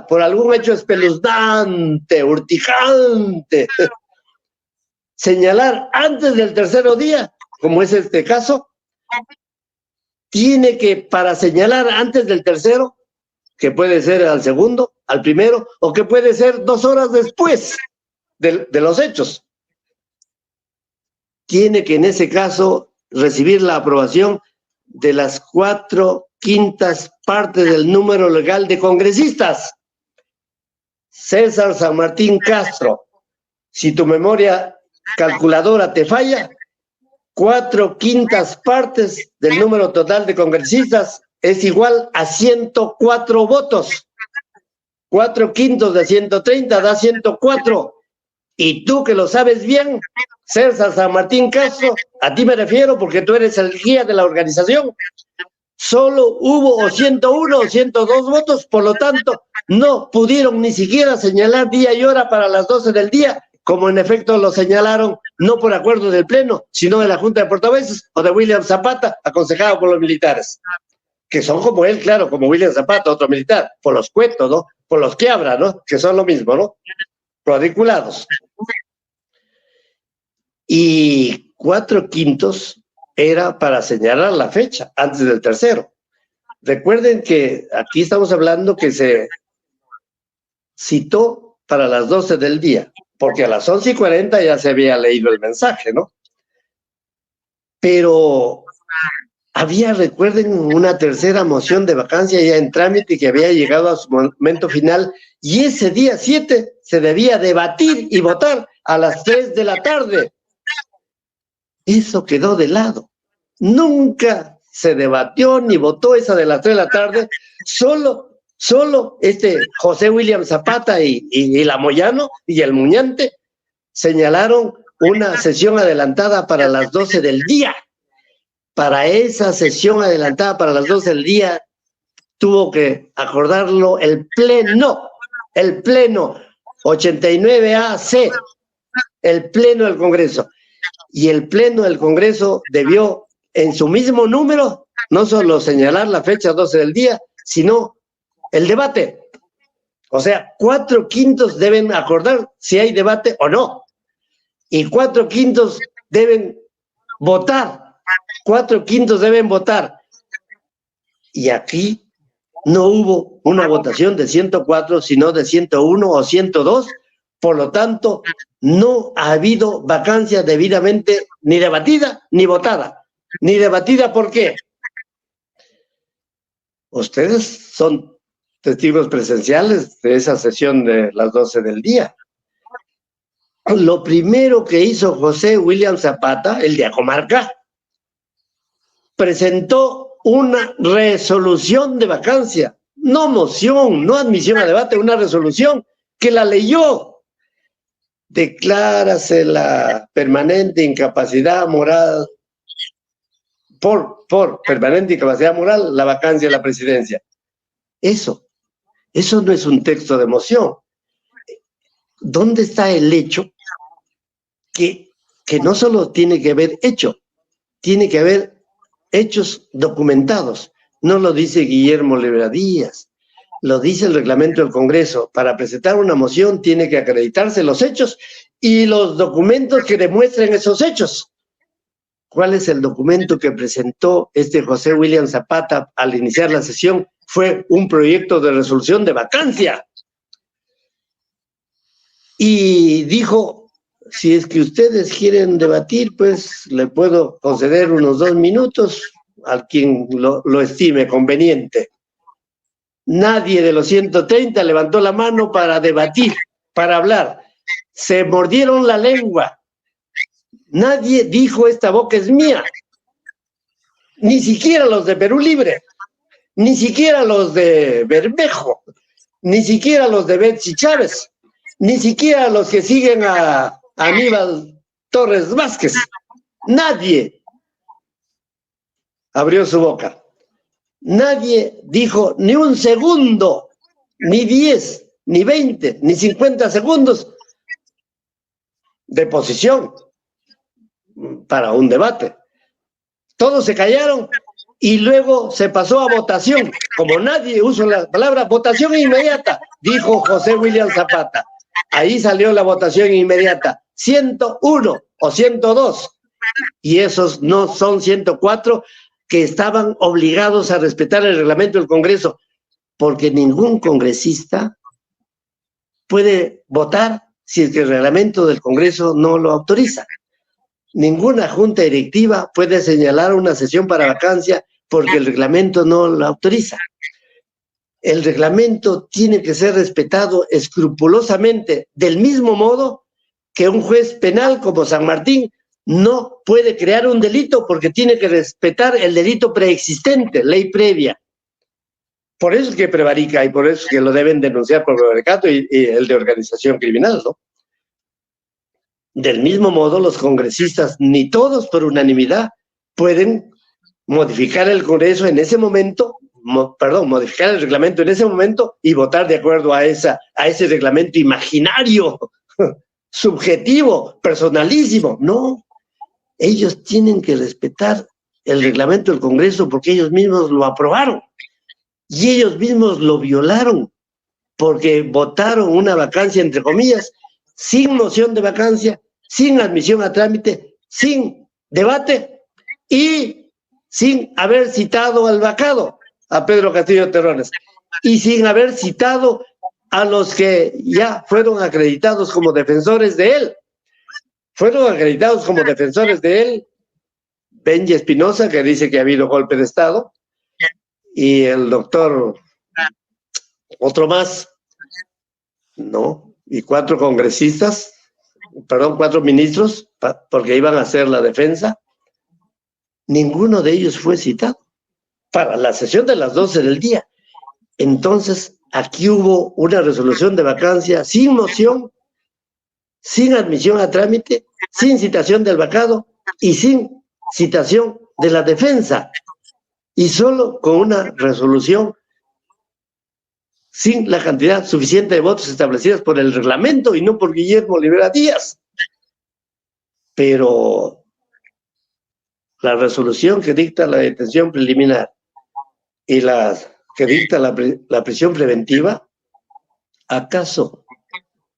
por algún hecho espeluznante, urticante, señalar antes del tercer día, como es este caso, tiene que, para señalar antes del tercero, que puede ser al segundo, al primero, o que puede ser 2 horas después de los hechos, tiene que en ese caso recibir la aprobación de las 4/5 partes del número legal de congresistas. César San Martín Castro, si tu memoria calculadora te falla, 4/5 partes del número total de congresistas es igual a 104 votos. 4/5 de 130 da 104. Y tú que lo sabes bien, César San Martín Castro, a ti me refiero porque tú eres el guía de la organización, solo hubo o 101 o 102 votos, por lo tanto, no pudieron ni siquiera señalar día y hora para las 12 del día, como en efecto lo señalaron, no por acuerdo del Pleno, sino de la Junta de Portavoces o de William Zapata, aconsejado por los militares, que son como él, claro, como William Zapata, otro militar, por los cuetos, ¿no? Por los quiabra, ¿no? Que son lo mismo, ¿no? Cuadriculados. Y 4/5 era para señalar la fecha, antes del tercero. Recuerden que aquí estamos hablando que se citó para las 12 del día, porque a las 11:40 ya se había leído el mensaje, ¿no? Pero había, recuerden, una tercera moción de vacancia ya en trámite que había llegado a su momento final, y ese día 7 se debía debatir y votar a las 3 de la tarde. Eso quedó de lado. Nunca se debatió ni votó esa de las 3 de la tarde. Solo José William Zapata y la Moyano y el Muñante señalaron una sesión adelantada para las 12 del día. Para esa sesión adelantada para las 12 del día tuvo que acordarlo el Pleno 89AC, el Pleno del Congreso. Y el Pleno del Congreso debió, en su mismo número, no solo señalar la fecha 12 del día, sino el debate. O sea, 4/5 deben acordar si hay debate o no. Y 4/5 deben votar. 4/5 deben votar. Y aquí no hubo una votación de 104, sino de 101 o 102. Por lo tanto, no ha habido vacancia debidamente ni debatida ni votada. Ni debatida, ¿por qué? Ustedes son testigos presenciales de esa sesión de las 12 del día. Lo primero que hizo José William Zapata, el de Acomarca, presentó una resolución de vacancia, no moción, no admisión a debate, una resolución que la leyó. Declárase la permanente incapacidad moral, por permanente incapacidad moral, la vacancia de la presidencia. Eso no es un texto de moción. ¿Dónde está el hecho? Que no solo tiene que haber hecho, tiene que haber hechos documentados. No lo dice Guillermo Levera Díaz, lo dice el reglamento del Congreso. Para presentar una moción tiene que acreditarse los hechos y los documentos que demuestren esos hechos. ¿Cuál es el documento que presentó José William Zapata al iniciar la sesión? Fue un proyecto de resolución de vacancia. Y dijo, si es que ustedes quieren debatir, pues le puedo conceder unos 2 minutos a quien lo estime conveniente. Nadie de los 130 levantó la mano para debatir, para hablar. Se mordieron la lengua. Nadie dijo esta boca es mía. Ni siquiera los de Perú Libre, ni siquiera los de Bermejo, ni siquiera los de Betsy Chávez, ni siquiera los que siguen a Aníbal Torres Vázquez. Nadie abrió su boca. Nadie dijo ni un segundo, ni 10, ni 20, ni 50 segundos de posición para un debate. Todos se callaron y luego se pasó a votación. Como nadie usó la palabra votación inmediata, dijo José William Zapata. Ahí salió la votación inmediata. 101 o 102. Y esos no son 104 que estaban obligados a respetar el reglamento del Congreso, porque ningún congresista puede votar si es que el reglamento del Congreso no lo autoriza. ninguna junta directiva puede señalar una sesión para vacancia porque el reglamento no la autoriza. El reglamento tiene que ser respetado escrupulosamente, del mismo modo que un juez penal como San Martín no puede crear un delito porque tiene que respetar el delito preexistente, ley previa. Por eso es que prevarica y por eso es que lo deben denunciar por prevaricato y el de organización criminal, ¿no? Del mismo modo, los congresistas, ni todos por unanimidad, pueden modificar el Congreso en ese momento, modificar el reglamento en ese momento y votar de acuerdo a ese reglamento imaginario, subjetivo, personalísimo. No, ellos tienen que respetar el reglamento del Congreso porque ellos mismos lo aprobaron y ellos mismos lo violaron porque votaron una vacancia, entre comillas, sin moción de vacancia, sin admisión a trámite, sin debate y sin haber citado al vacado, a Pedro Castillo Terrones, y sin haber citado a los que ya fueron acreditados como defensores de él. Fueron acreditados como defensores de él Benji Espinosa, que dice que ha habido golpe de Estado, y el doctor, otro más, ¿no? Y 4 congresistas, 4 ministros, porque iban a hacer la defensa. Ninguno de ellos fue citado para la sesión de las 12 del día. Entonces, aquí hubo una resolución de vacancia sin moción, sin admisión a trámite, sin citación del vacado y sin citación de la defensa. Y solo con una resolución sin la cantidad suficiente de votos establecidas por el reglamento y no por Guillermo Olivera Díaz. Pero la resolución que dicta la detención preliminar y la que dicta la prisión preventiva, ¿acaso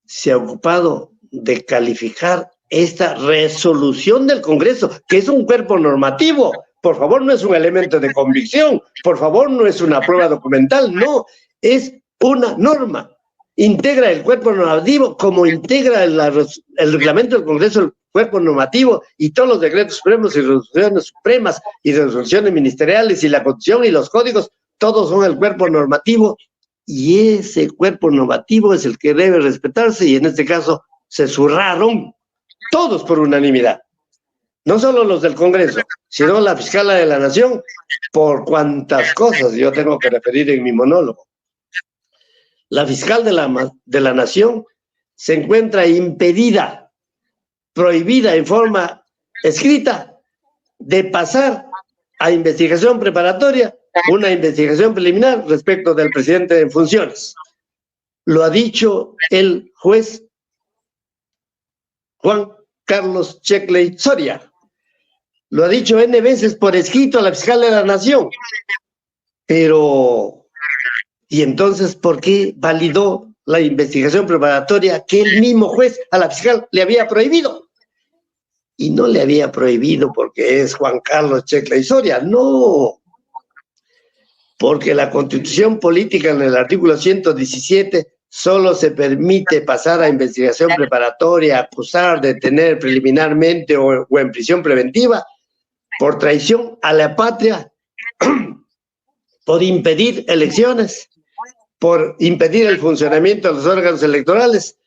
se ha ocupado de calificar esta resolución del Congreso, que es un cuerpo normativo? Por favor, no es un elemento de convicción, por favor, no es una prueba documental, no, es una norma. Integra el cuerpo normativo como integra el reglamento del Congreso, el cuerpo normativo y todos los decretos supremos y resoluciones supremas y resoluciones ministeriales y la Constitución y los códigos, todos son el cuerpo normativo y ese cuerpo normativo es el que debe respetarse y en este caso se zurraron todos por unanimidad. No solo los del Congreso, sino la fiscala de la Nación, por cuantas cosas yo tengo que referir en mi monólogo. La fiscal de la Nación se encuentra impedida, prohibida en forma escrita de pasar a investigación preparatoria una investigación preliminar respecto del presidente en funciones. Lo ha dicho el juez Juan Carlos Checley Soria. Lo ha dicho N veces por escrito a la fiscal de la Nación. Pero, ¿y entonces por qué validó la investigación preparatoria que el mismo juez a la fiscal le había prohibido? Y no le había prohibido porque es Juan Carlos Checley Soria, no. Porque la Constitución política en el artículo 117 solo se permite pasar a investigación preparatoria, acusar, detener preliminarmente o en prisión preventiva por traición a la patria, por impedir elecciones, por impedir el funcionamiento de los órganos electorales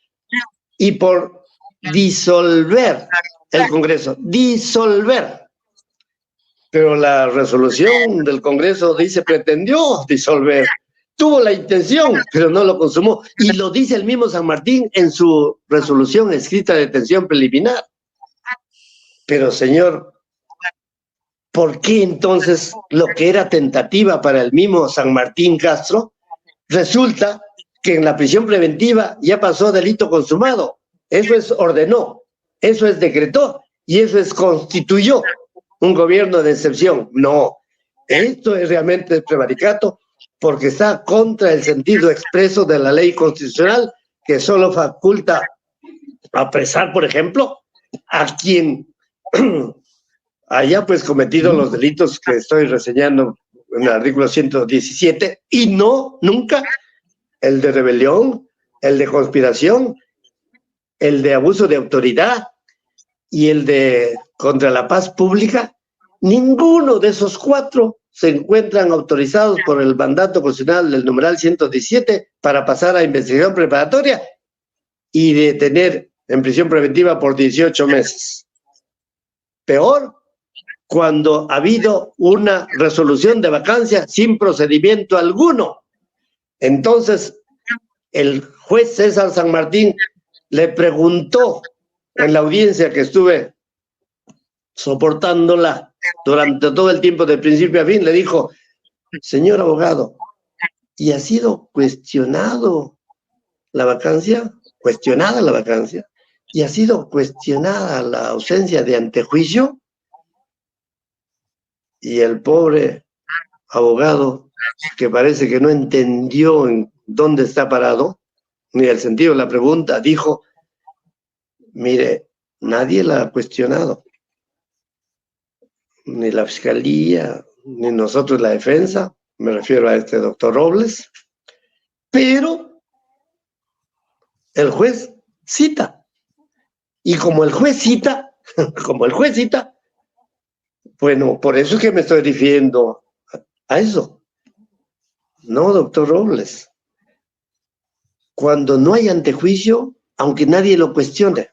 y por disolver el Congreso, disolver. Pero la resolución del Congreso dice pretendió disolver, tuvo la intención, pero no lo consumó. Y lo dice el mismo San Martín en su resolución escrita de detención preliminar. Pero, señor, ¿por qué entonces lo que era tentativa para el mismo San Martín Castro resulta que en la prisión preventiva ya pasó delito consumado? Eso es ordenó, eso es decretó y eso es constituyó un gobierno de excepción. No, esto es realmente prevaricato porque está contra el sentido expreso de la ley constitucional que solo faculta apresar, por ejemplo, a quien haya pues cometido los delitos que estoy reseñando en el artículo 117 y no, nunca, el de rebelión, el de conspiración, el de abuso de autoridad, y el de contra la paz pública, ninguno de esos 4 se encuentran autorizados por el mandato constitucional del numeral 117 para pasar a investigación preparatoria y detener en prisión preventiva por 18 meses. Peor, cuando ha habido una resolución de vacancia sin procedimiento alguno. Entonces, el juez César San Martín le preguntó en la audiencia que estuve soportándola durante todo el tiempo de principio a fin, le dijo: señor abogado, ¿y ha sido cuestionado la vacancia? ¿Cuestionada la vacancia? ¿Y ha sido cuestionada la ausencia de antejuicio? Y el pobre abogado, que parece que no entendió en dónde está parado, ni el sentido de la pregunta, dijo: mire, nadie la ha cuestionado. Ni la fiscalía, ni nosotros la defensa, me refiero a este doctor Robles, pero el juez cita. Y como el juez cita, bueno, por eso es que me estoy refiriendo a eso. No, doctor Robles. Cuando no hay antejuicio, aunque nadie lo cuestione,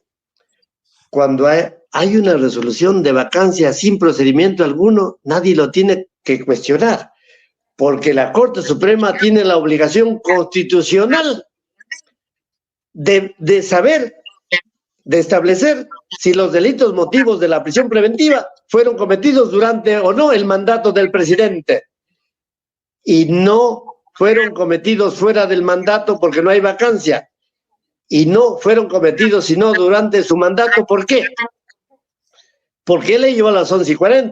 cuando hay una resolución de vacancia sin procedimiento alguno, nadie lo tiene que cuestionar, porque la Corte Suprema tiene la obligación constitucional de saber, de establecer si los delitos motivos de la prisión preventiva fueron cometidos durante o no el mandato del presidente. Y no fueron cometidos fuera del mandato porque no hay vacancia. Y no fueron cometidos sino durante su mandato. ¿Por qué? Porque él leyó a las 11:40.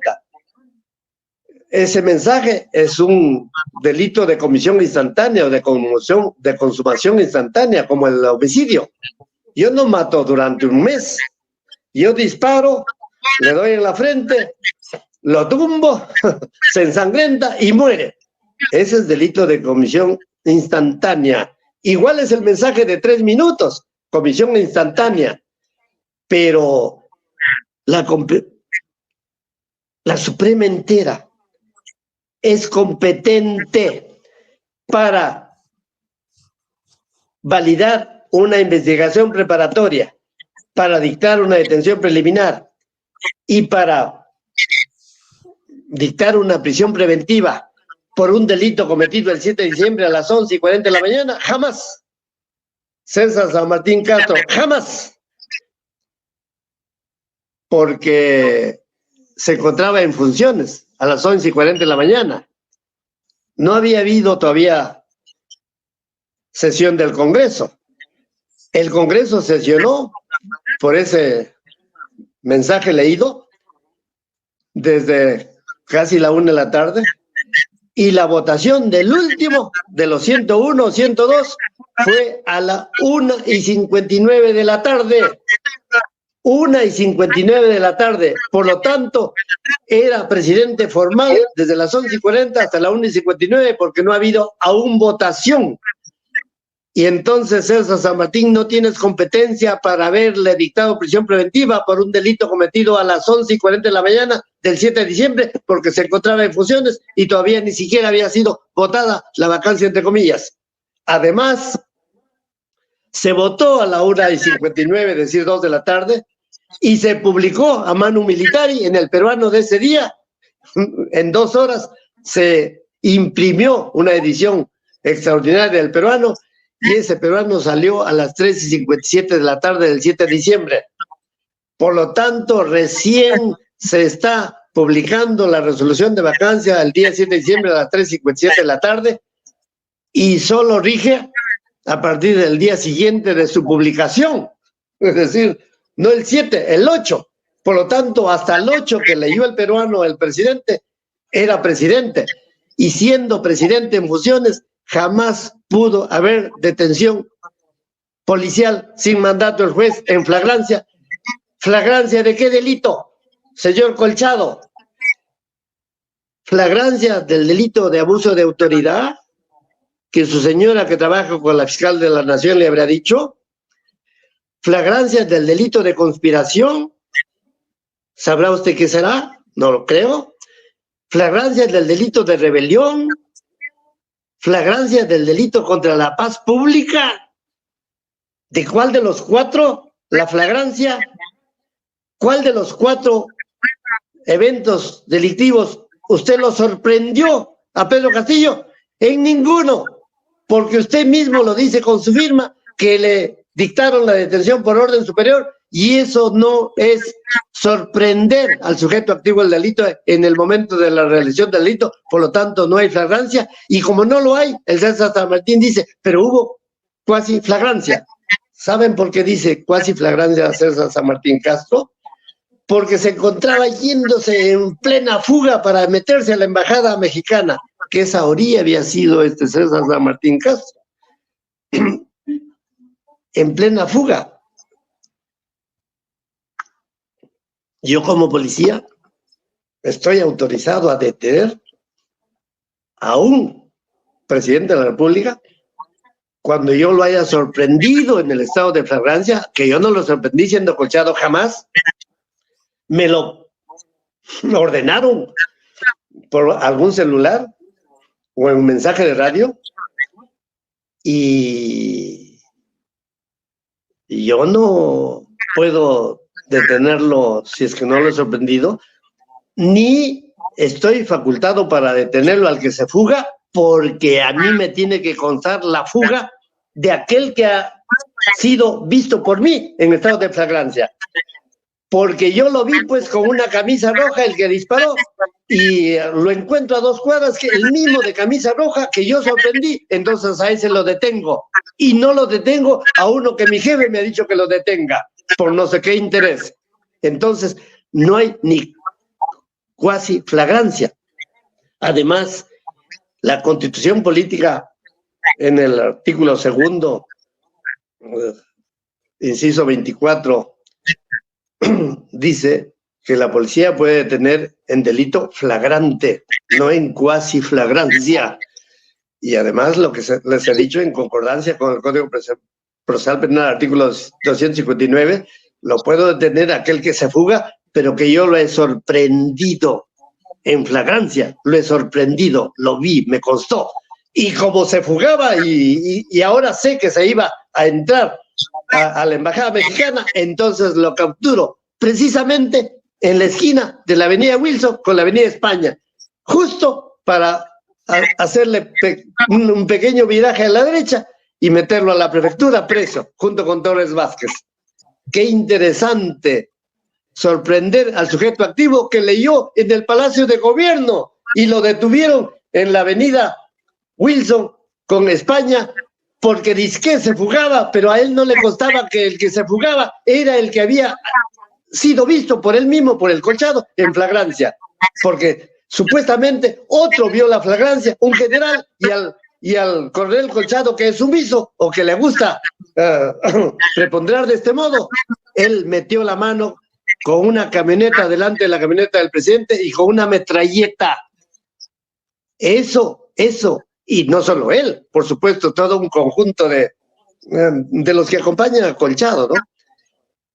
Ese mensaje es un delito de comisión instantánea o de consumación instantánea, como el homicidio. Yo no mato durante un mes. Yo disparo, le doy en la frente, lo tumbo, se ensangrenta y muere. Ese es delito de comisión instantánea. Igual es el mensaje de 3 minutos, comisión instantánea. Pero la Suprema entera es competente para validar una investigación preparatoria, para dictar una detención preliminar y para dictar una prisión preventiva por un delito cometido el 7 de diciembre a las 11:40 de la mañana. Jamás. César San Martín Castro, jamás. Porque se encontraba en funciones a las 11:40 de la mañana. No había habido todavía sesión del Congreso. El Congreso sesionó por ese mensaje leído desde casi la 1 de la tarde, y la votación del último de los 101 102 fue a la 1:59 de la tarde. 1:59 de la tarde. Por lo tanto, era presidente formal desde las 11:40 hasta la 1:59 porque no ha habido aún votación. Y entonces, César San Martín, no tienes competencia para haberle dictado prisión preventiva por un delito cometido a las 11:40 de la mañana del 7 de diciembre porque se encontraba en funciones y todavía ni siquiera había sido votada la vacancia, entre comillas. Además, se votó a la 1:59, es decir, 2 de la tarde, y se publicó a manu militari en el Peruano de ese día. En 2 horas se imprimió una edición extraordinaria del Peruano, y ese Peruano salió a las 3:57 de la tarde del 7 de diciembre. Por lo tanto, recién se está publicando la resolución de vacancia el día 7 de diciembre a las 3:57 de la tarde, y solo rige a partir del día siguiente de su publicación. Es decir, no el 7, el 8. Por lo tanto, hasta el 8 que leyó el Peruano, el presidente era presidente. Y siendo presidente en funciones, jamás pudo haber detención policial sin mandato del juez en flagrancia. ¿Flagrancia de qué delito, señor Colchado? ¿Flagrancia del delito de abuso de autoridad que su señora, que trabaja con la fiscal de la Nación, le habrá dicho? ¿Flagrancia del delito de conspiración ¿Sabrá usted qué será? No lo creo. Flagrancia del delito de rebelión, flagrancia del delito contra la paz pública. ¿De cuál de los cuatro la flagrancia? ¿Cuál de los cuatro eventos delictivos usted lo sorprendió a Pedro Castillo? En ninguno, porque usted mismo lo dice con su firma, que le dictaron la detención por orden superior, y eso no es sorprender al sujeto activo del delito en el momento de la realización del delito, por lo tanto no hay flagrancia, y como no lo hay, el César San Martín dice, pero hubo cuasi flagrancia. ¿Saben por qué dice cuasi flagrancia César San Martín Castro? Porque se encontraba yéndose en plena fuga para meterse a la embajada mexicana, que esa orilla había sido César San Martín Castro. En plena fuga. Yo como policía estoy autorizado a detener a un presidente de la República cuando yo lo haya sorprendido en el estado de flagrancia, que yo no lo sorprendí siendo colchado jamás. Me lo ordenaron por algún celular o en un mensaje de radio y yo no puedo detenerlo si es que no lo he sorprendido, ni estoy facultado para detenerlo al que se fuga, porque a mí me tiene que constar la fuga de aquel que ha sido visto por mí en estado de flagrancia. Porque yo lo vi pues con una camisa roja, el que disparó, y lo encuentro a 2 cuadras, que el mismo de camisa roja que yo sorprendí, entonces a ese lo detengo. Y no lo detengo a uno que mi jefe me ha dicho que lo detenga, por no sé qué interés. Entonces, no hay ni cuasi flagrancia. Además, la Constitución Política, en el artículo 2, inciso 24, dice que la policía puede detener en delito flagrante, no en cuasi flagrancia. Y además, lo que les he dicho, en concordancia con el Código Procesal Penal, artículo 259, lo puedo detener aquel que se fuga, pero que yo lo he sorprendido en flagrancia, lo he sorprendido, lo vi, me constó. Y como se fugaba y ahora sé que se iba a entrar a la embajada mexicana, entonces lo capturo precisamente en la esquina de la avenida Wilson con la avenida España, justo para hacerle un pequeño viraje a la derecha y meterlo a la prefectura preso, junto con Torres Vázquez. Qué interesante sorprender al sujeto activo que leyó en el Palacio de Gobierno y lo detuvieron en la avenida Wilson con España, porque dizque se fugaba, pero a él no le constaba que el que se fugaba era el que había sido visto por él mismo, por el colchado, en flagrancia, porque supuestamente otro vio la flagrancia, un general, y al coronel Colchado, que es sumiso o que le gusta preponderar de este modo, él metió la mano con una camioneta delante de la camioneta del presidente y con una metralleta. Eso, y no solo él, por supuesto, todo un conjunto de los que acompañan a Colchado, ¿no?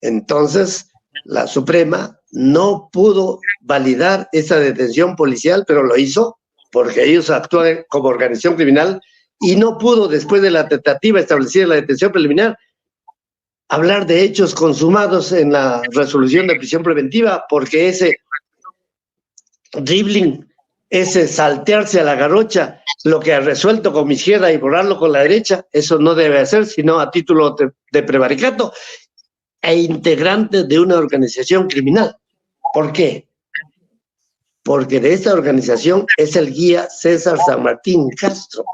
Entonces, la Suprema no pudo validar esa detención policial, pero lo hizo porque ellos actúan como organización criminal y no pudo, después de la tentativa establecida en la detención preliminar, hablar de hechos consumados en la resolución de prisión preventiva, porque ese dribbling, ese saltearse a la garrocha, lo que ha resuelto con mi izquierda y borrarlo con la derecha, eso no debe hacer sino a título de prevaricato e integrante de una organización criminal. ¿Por qué? Porque de esta organización es el guía César San Martín Castro,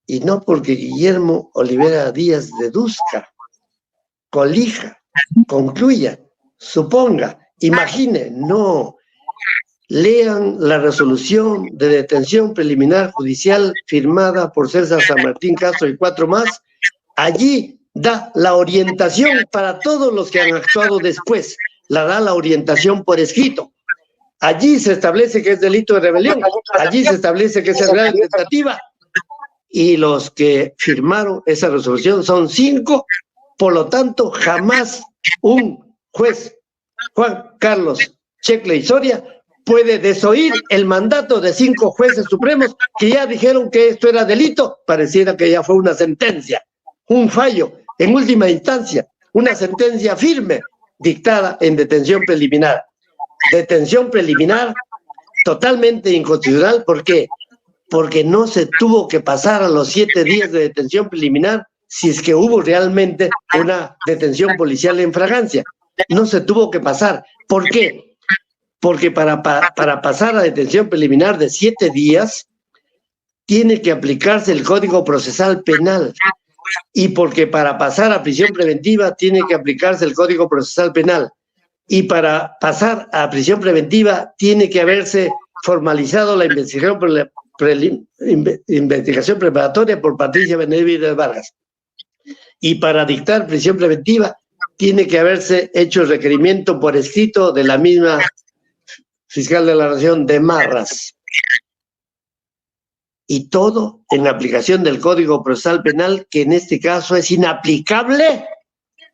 y no porque Guillermo Olivera Díaz deduzca, colija, concluya, suponga, imagine, no. Lean la resolución de detención preliminar judicial firmada por César San Martín Castro y 4 más. Allí da la orientación para todos los que han actuado después, da la orientación por escrito. Allí se establece que es delito de rebelión, allí se establece que es irregular tentativa, y los que firmaron esa resolución son 5, por lo tanto, jamás un juez Juan Carlos Checle y Soria puede desoír el mandato de 5 jueces supremos que ya dijeron que esto era delito. Pareciera que ya fue una sentencia, un fallo en última instancia, una sentencia firme dictada en detención preliminar. Detención preliminar totalmente inconstitucional. ¿Por qué? Porque no se tuvo que pasar a los 7 días de detención preliminar si es que hubo realmente una detención policial en fragancia. No se tuvo que pasar. ¿Por qué? Porque para pasar a detención preliminar de 7 días tiene que aplicarse el Código Procesal Penal, y porque para pasar a prisión preventiva tiene que aplicarse el Código Procesal Penal, y para pasar a prisión preventiva tiene que haberse formalizado la investigación preparatoria por Patricia Benavides Vargas, y para dictar prisión preventiva tiene que haberse hecho el requerimiento por escrito de la misma fiscal de la Nación de Marras. Y todo en aplicación del Código Procesal Penal, que en este caso es inaplicable.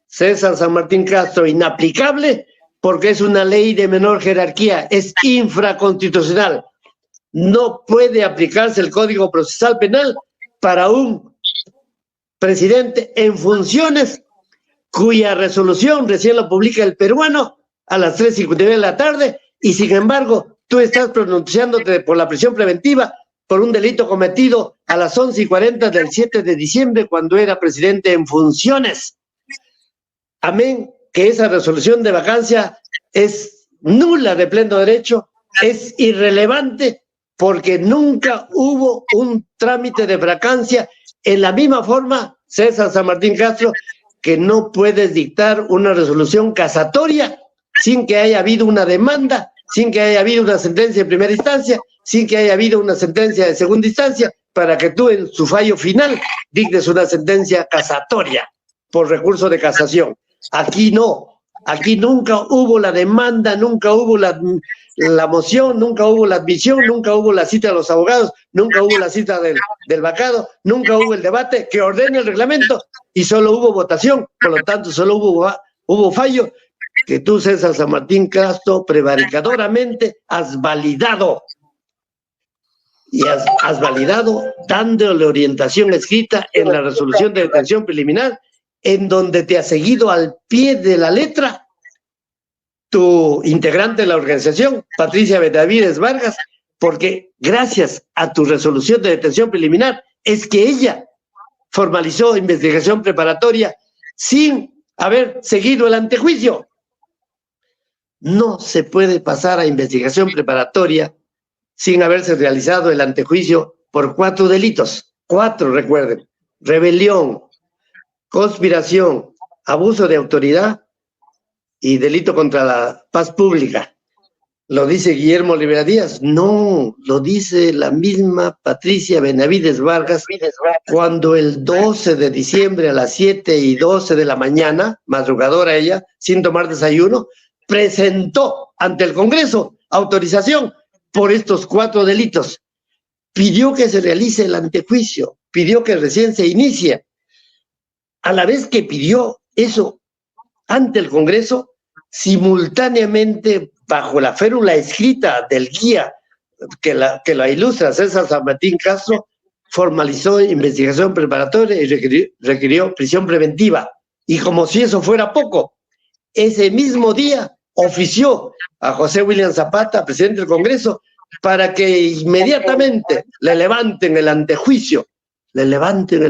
César San Martín Castro, inaplicable, porque es una ley de menor jerarquía, es infraconstitucional. No puede aplicarse el Código Procesal Penal para un presidente en funciones cuya resolución recién la publica el peruano a las 3:59 de la tarde, y sin embargo tú estás pronunciándote por la prisión preventiva por un delito cometido a las 11:40 del 7 de diciembre cuando era presidente en funciones. Amén, que esa resolución de vacancia es nula de pleno derecho, es irrelevante, porque nunca hubo un trámite de vacancia. En la misma forma, César San Martín Castro, que no puedes dictar una resolución casatoria sin que haya habido una demanda, sin que haya habido una sentencia de primera instancia, sin que haya habido una sentencia de segunda instancia, para que tú en su fallo final dictes una sentencia casatoria por recurso de casación. Aquí no, aquí nunca hubo la demanda, nunca hubo la moción, nunca hubo la admisión, nunca hubo la cita de los abogados, nunca hubo la cita del vacado, nunca hubo el debate que ordena el reglamento, y solo hubo votación. Por lo tanto, solo hubo fallo que tú, César San Martín Castro, prevaricadoramente has validado. Y has validado dándole orientación escrita en la resolución de detención preliminar, en donde te ha seguido al pie de la letra tu integrante de la organización, Patricia Benavides Vargas, porque gracias a tu resolución de detención preliminar es que ella formalizó investigación preparatoria sin haber seguido el antejuicio. No se puede pasar a investigación preparatoria sin haberse realizado el antejuicio por 4 delitos. 4, recuerden: rebelión, conspiración, abuso de autoridad y delito contra la paz pública. ¿Lo dice Guillermo Rivera Díaz? No, lo dice la misma Patricia Benavides Vargas cuando el 12 de diciembre a las 7:12 de la mañana, madrugadora ella, sin tomar desayuno, presentó ante el Congreso autorización por estos 4 delitos. Pidió que se realice el antejuicio, pidió que recién se inicie. A la vez que pidió eso ante el Congreso, simultáneamente, bajo la férula escrita del guía que la ilustra César San Martín Castro, formalizó investigación preparatoria y requirió prisión preventiva. Y como si eso fuera poco, ese mismo día ofició a José William Zapata, presidente del Congreso, para que inmediatamente le levanten el antejuicio, le levanten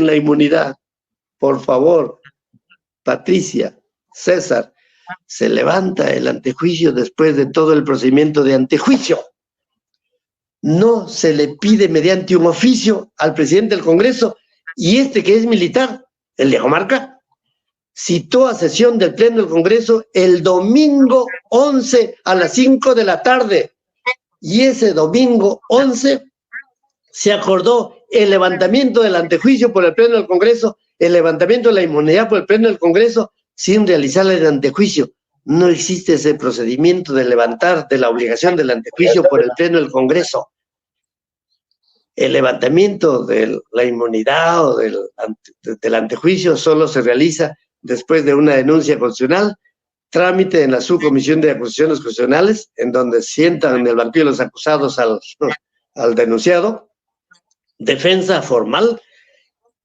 la inmunidad. Por favor, Patricia, César, se levanta el antejuicio después de todo el procedimiento de antejuicio. No se le pide mediante un oficio al presidente del Congreso, y este, que es militar, el de Comarca, citó a sesión del Pleno del Congreso el domingo 11 a las 5 de la tarde. Y ese domingo 11 se acordó el levantamiento del antejuicio por el Pleno del Congreso, el levantamiento de la inmunidad por el Pleno del Congreso, sin realizar el antejuicio. No existe ese procedimiento de levantar de la obligación del antejuicio por el Pleno del Congreso. El levantamiento de la inmunidad o del antejuicio solo se realiza después de una denuncia constitucional trámite en la subcomisión de acusaciones constitucionales, en donde sientan en el banquillo los acusados al denunciado, defensa formal,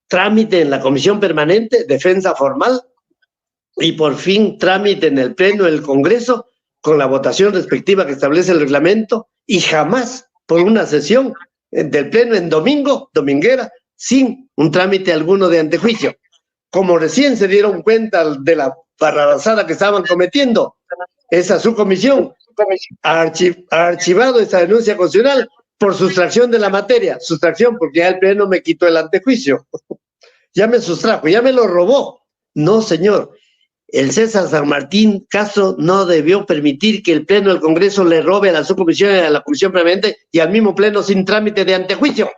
trámite en la comisión permanente, defensa formal, y por fin trámite en el pleno del Congreso con la votación respectiva que establece el reglamento, y jamás por una sesión del pleno en domingo, dominguera, sin un trámite alguno de antejuicio. Como recién se dieron cuenta de la barrabasada que estaban cometiendo, esa subcomisión ha archivado esa denuncia constitucional por sustracción de la materia. Sustracción porque ya el pleno me quitó el antejuicio. Ya me sustrajo, ya me lo robó. No, señor. El César San Martín Castro no debió permitir que el pleno del Congreso le robe a la subcomisión y a la comisión permanente y al mismo pleno sin trámite de antejuicio.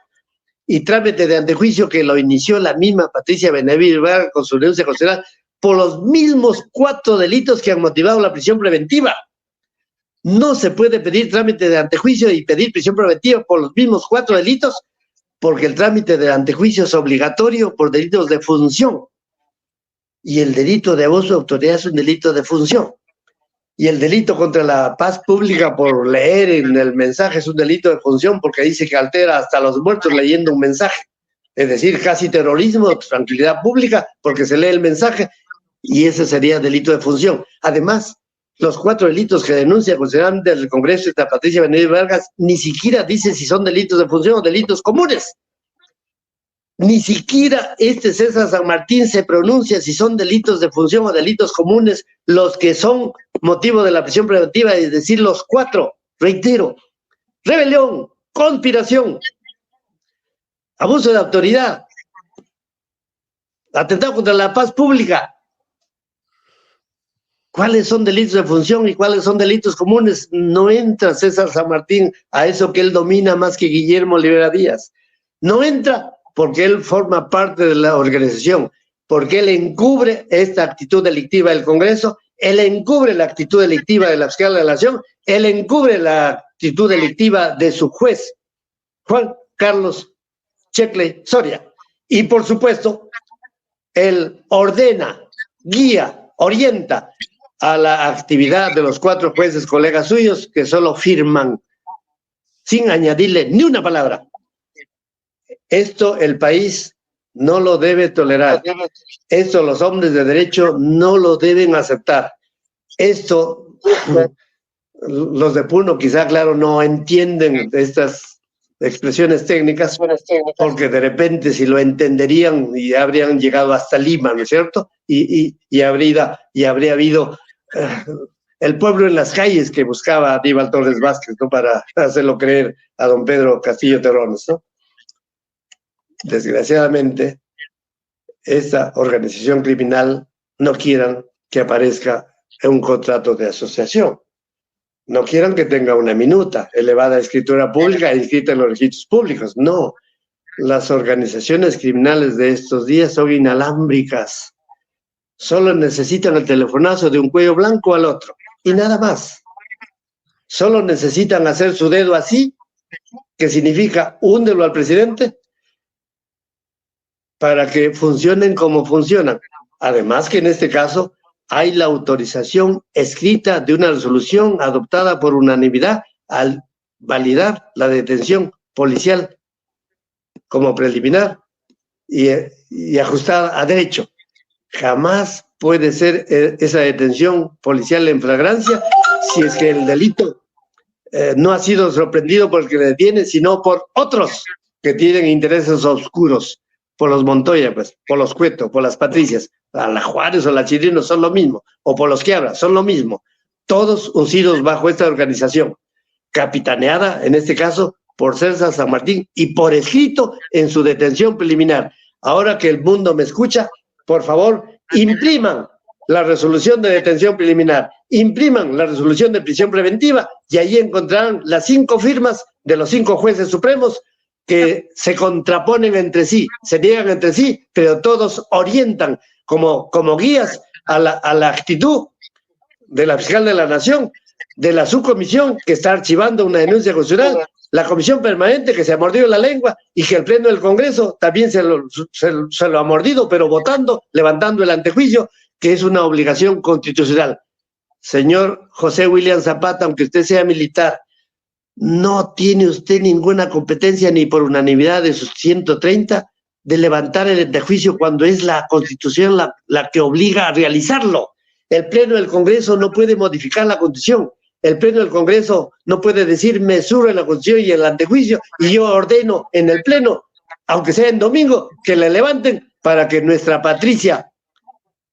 Y trámite de antejuicio que lo inició la misma Patricia Benavides Ibarra con su denuncia constitucional por los mismos 4 delitos que han motivado la prisión preventiva. No se puede pedir trámite de antejuicio y pedir prisión preventiva por los mismos 4 delitos, porque el trámite de antejuicio es obligatorio por delitos de función. Y el delito de abuso de autoridad es un delito de función. Y el delito contra la paz pública por leer en el mensaje es un delito de función porque dice que altera hasta los muertos leyendo un mensaje. Es decir, casi terrorismo, tranquilidad pública, porque se lee el mensaje y ese sería delito de función. Además, los 4 delitos que denuncia considerando del Congreso de Patricia Benavides Vargas ni siquiera dice si son delitos de función o delitos comunes. Ni siquiera este César San Martín se pronuncia si son delitos de función o delitos comunes los que son motivo de la prisión preventiva, es decir, los 4, reitero: rebelión, conspiración, abuso de autoridad, atentado contra la paz pública. ¿Cuáles son delitos de función y cuáles son delitos comunes? No entra César San Martín a eso que él domina más que Guillermo Rivera Díaz. No entra porque él forma parte de la organización, porque él encubre esta actitud delictiva del Congreso, él encubre la actitud delictiva de la fiscal de la Nación, él encubre la actitud delictiva de su juez, Juan Carlos Shekley Soria. Y por supuesto, él ordena, guía, orienta a la actividad de los 4 jueces colegas suyos que solo firman sin añadirle ni una palabra. Esto el país no lo debe tolerar. Esto los hombres de derecho no lo deben aceptar. Esto los de Puno quizá, claro, no entienden estas expresiones técnicas, porque de repente si lo entenderían y habrían llegado hasta Lima, ¿no es cierto? Y habría habido el pueblo en las calles que buscaba a Aníbal Torres Vázquez, ¿no?, para hacerlo creer a don Pedro Castillo Terrones, ¿no? Desgraciadamente, esta organización criminal no quieran que aparezca en un contrato de asociación. No quieran que tenga una minuta, elevada escritura pública e inscrita en los registros públicos. No, las organizaciones criminales de estos días son inalámbricas. Solo necesitan el telefonazo de un cuello blanco al otro y nada más. Solo necesitan hacer su dedo así, que significa húndelo al presidente, para que funcionen como funcionan. Además que en este caso hay la autorización escrita de una resolución adoptada por unanimidad al validar la detención policial como preliminar y ajustada a derecho. Jamás puede ser esa detención policial en flagrancia si es que el delito no ha sido sorprendido por el que le detiene, sino por otros que tienen intereses oscuros, por los Montoya, pues, por los Cueto, por las Patricias, a la Juárez o la Chirino son lo mismo, o por los Quiabra son lo mismo, todos uncidos bajo esta organización, capitaneada, en este caso, por César San Martín, y por escrito en su detención preliminar. Ahora que el mundo me escucha, por favor, impriman la resolución de detención preliminar, impriman la resolución de prisión preventiva, y allí encontrarán las 5 firmas de los 5 jueces supremos que se contraponen entre sí, se niegan entre sí, pero todos orientan como guías a la actitud de la fiscal de la Nación, de la subcomisión que está archivando una denuncia constitucional, la comisión permanente que se ha mordido la lengua y que el pleno del Congreso también se lo ha mordido, pero votando, levantando el antejuicio, que es una obligación constitucional. señor José William Zapata, aunque usted sea militar, no tiene usted ninguna competencia ni por unanimidad de sus 130 de levantar el antejuicio cuando es la Constitución la que obliga a realizarlo. El Pleno del Congreso no puede modificar la Constitución. El Pleno del Congreso no puede decir mesura en la Constitución y el antejuicio, y yo ordeno en el Pleno, aunque sea en domingo, que le levanten para que nuestra Patricia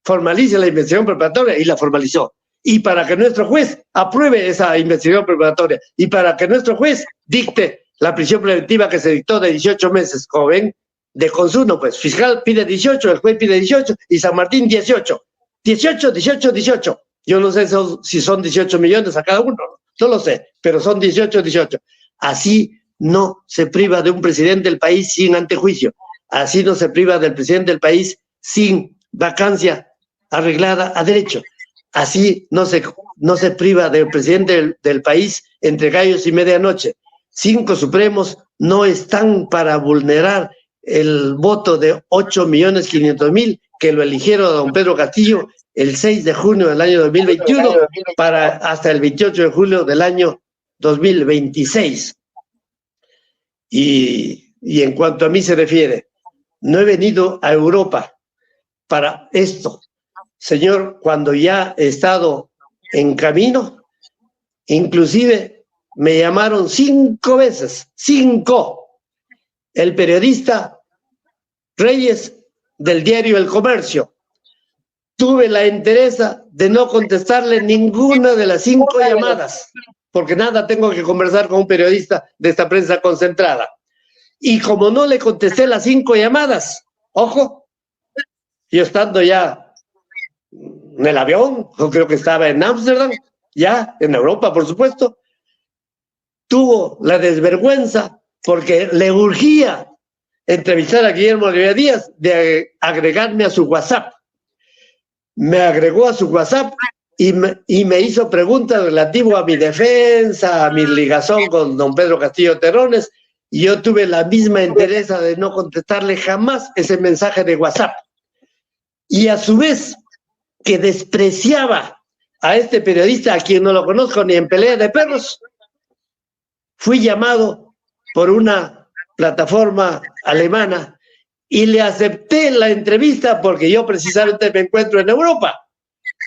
formalice la investigación preparatoria, y la formalizó. Y para que nuestro juez apruebe esa investigación preparatoria, y para que nuestro juez dicte la prisión preventiva que se dictó de 18 meses, como ven, de consumo, pues fiscal pide 18, el juez pide 18 y San Martín 18. 18, 18, 18. Yo no sé si son 18 millones a cada uno, no lo sé, pero son 18, 18. Así no se priva de un presidente del país sin antejuicio. Así no se priva del presidente del país sin vacancia arreglada a derecho. Así no se priva del presidente del país entre gallos y medianoche. 5 supremos no están para vulnerar el voto de 8.500.000 que lo eligieron a don Pedro Castillo el 6 de junio del año 2021 para hasta el 28 de julio del año 2026. Y en cuanto a mí se refiere, no he venido a Europa para esto. Señor, cuando ya he estado en camino, inclusive me llamaron 5 veces, 5. El periodista Reyes del diario El Comercio. Tuve la entereza de no contestarle ninguna de las 5 llamadas, porque nada tengo que conversar con un periodista de esta prensa concentrada. Y como no le contesté las 5 llamadas, ojo, yo estando ya en el avión, yo creo que estaba en Ámsterdam, ya en Europa, por supuesto, tuvo la desvergüenza, porque le urgía entrevistar a Guillermo Rivera Díaz, de agregarme a su WhatsApp. Me agregó a su WhatsApp y me hizo preguntas relativas a mi defensa, a mi ligazón con don Pedro Castillo Terrones, y yo tuve la misma entereza de no contestarle jamás ese mensaje de WhatsApp. Y a su vez, que despreciaba a este periodista, a quien no lo conozco ni en pelea de perros, fui llamado por una plataforma alemana y le acepté la entrevista porque yo precisamente me encuentro en Europa.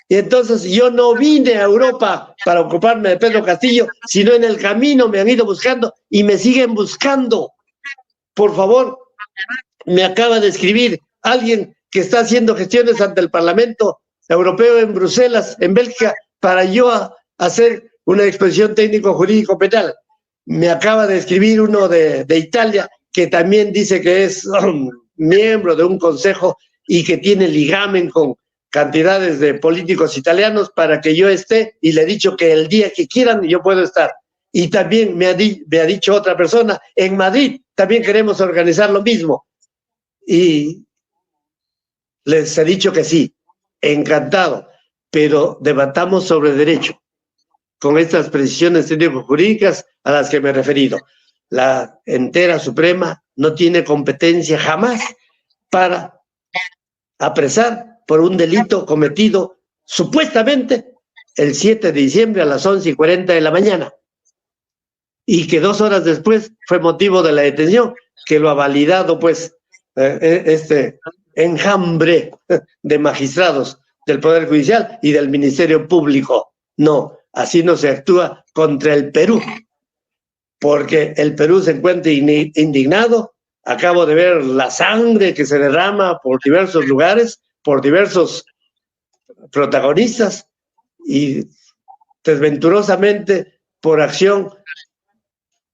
Y entonces yo no vine a Europa para ocuparme de Pedro Castillo, sino en el camino me han ido buscando y me siguen buscando. Por favor, me acaba de escribir alguien que está haciendo gestiones ante el Parlamento Europeo en Bruselas, en Bélgica, para yo hacer una exposición técnico-jurídico penal. Me acaba de escribir uno de Italia, que también dice que es miembro de un consejo y que tiene ligamen con cantidades de políticos italianos para que yo esté, y le he dicho que el día que quieran yo puedo estar. Y también me ha dicho otra persona, en Madrid también queremos organizar lo mismo. Y les he dicho que sí, encantado, pero debatamos sobre derecho, con estas precisiones técnico-jurídicas a las que me he referido. La entera Suprema no tiene competencia jamás para apresar por un delito cometido supuestamente el 7 de diciembre a las 11:40 de la mañana, y que 2 horas después fue motivo de la detención, que lo ha validado pues este enjambre de magistrados del Poder Judicial y del Ministerio Público. No, así no se actúa contra el Perú, porque el Perú se encuentra indignado. Acabo de ver la sangre que se derrama por diversos lugares, por diversos protagonistas, y desventurosamente por acción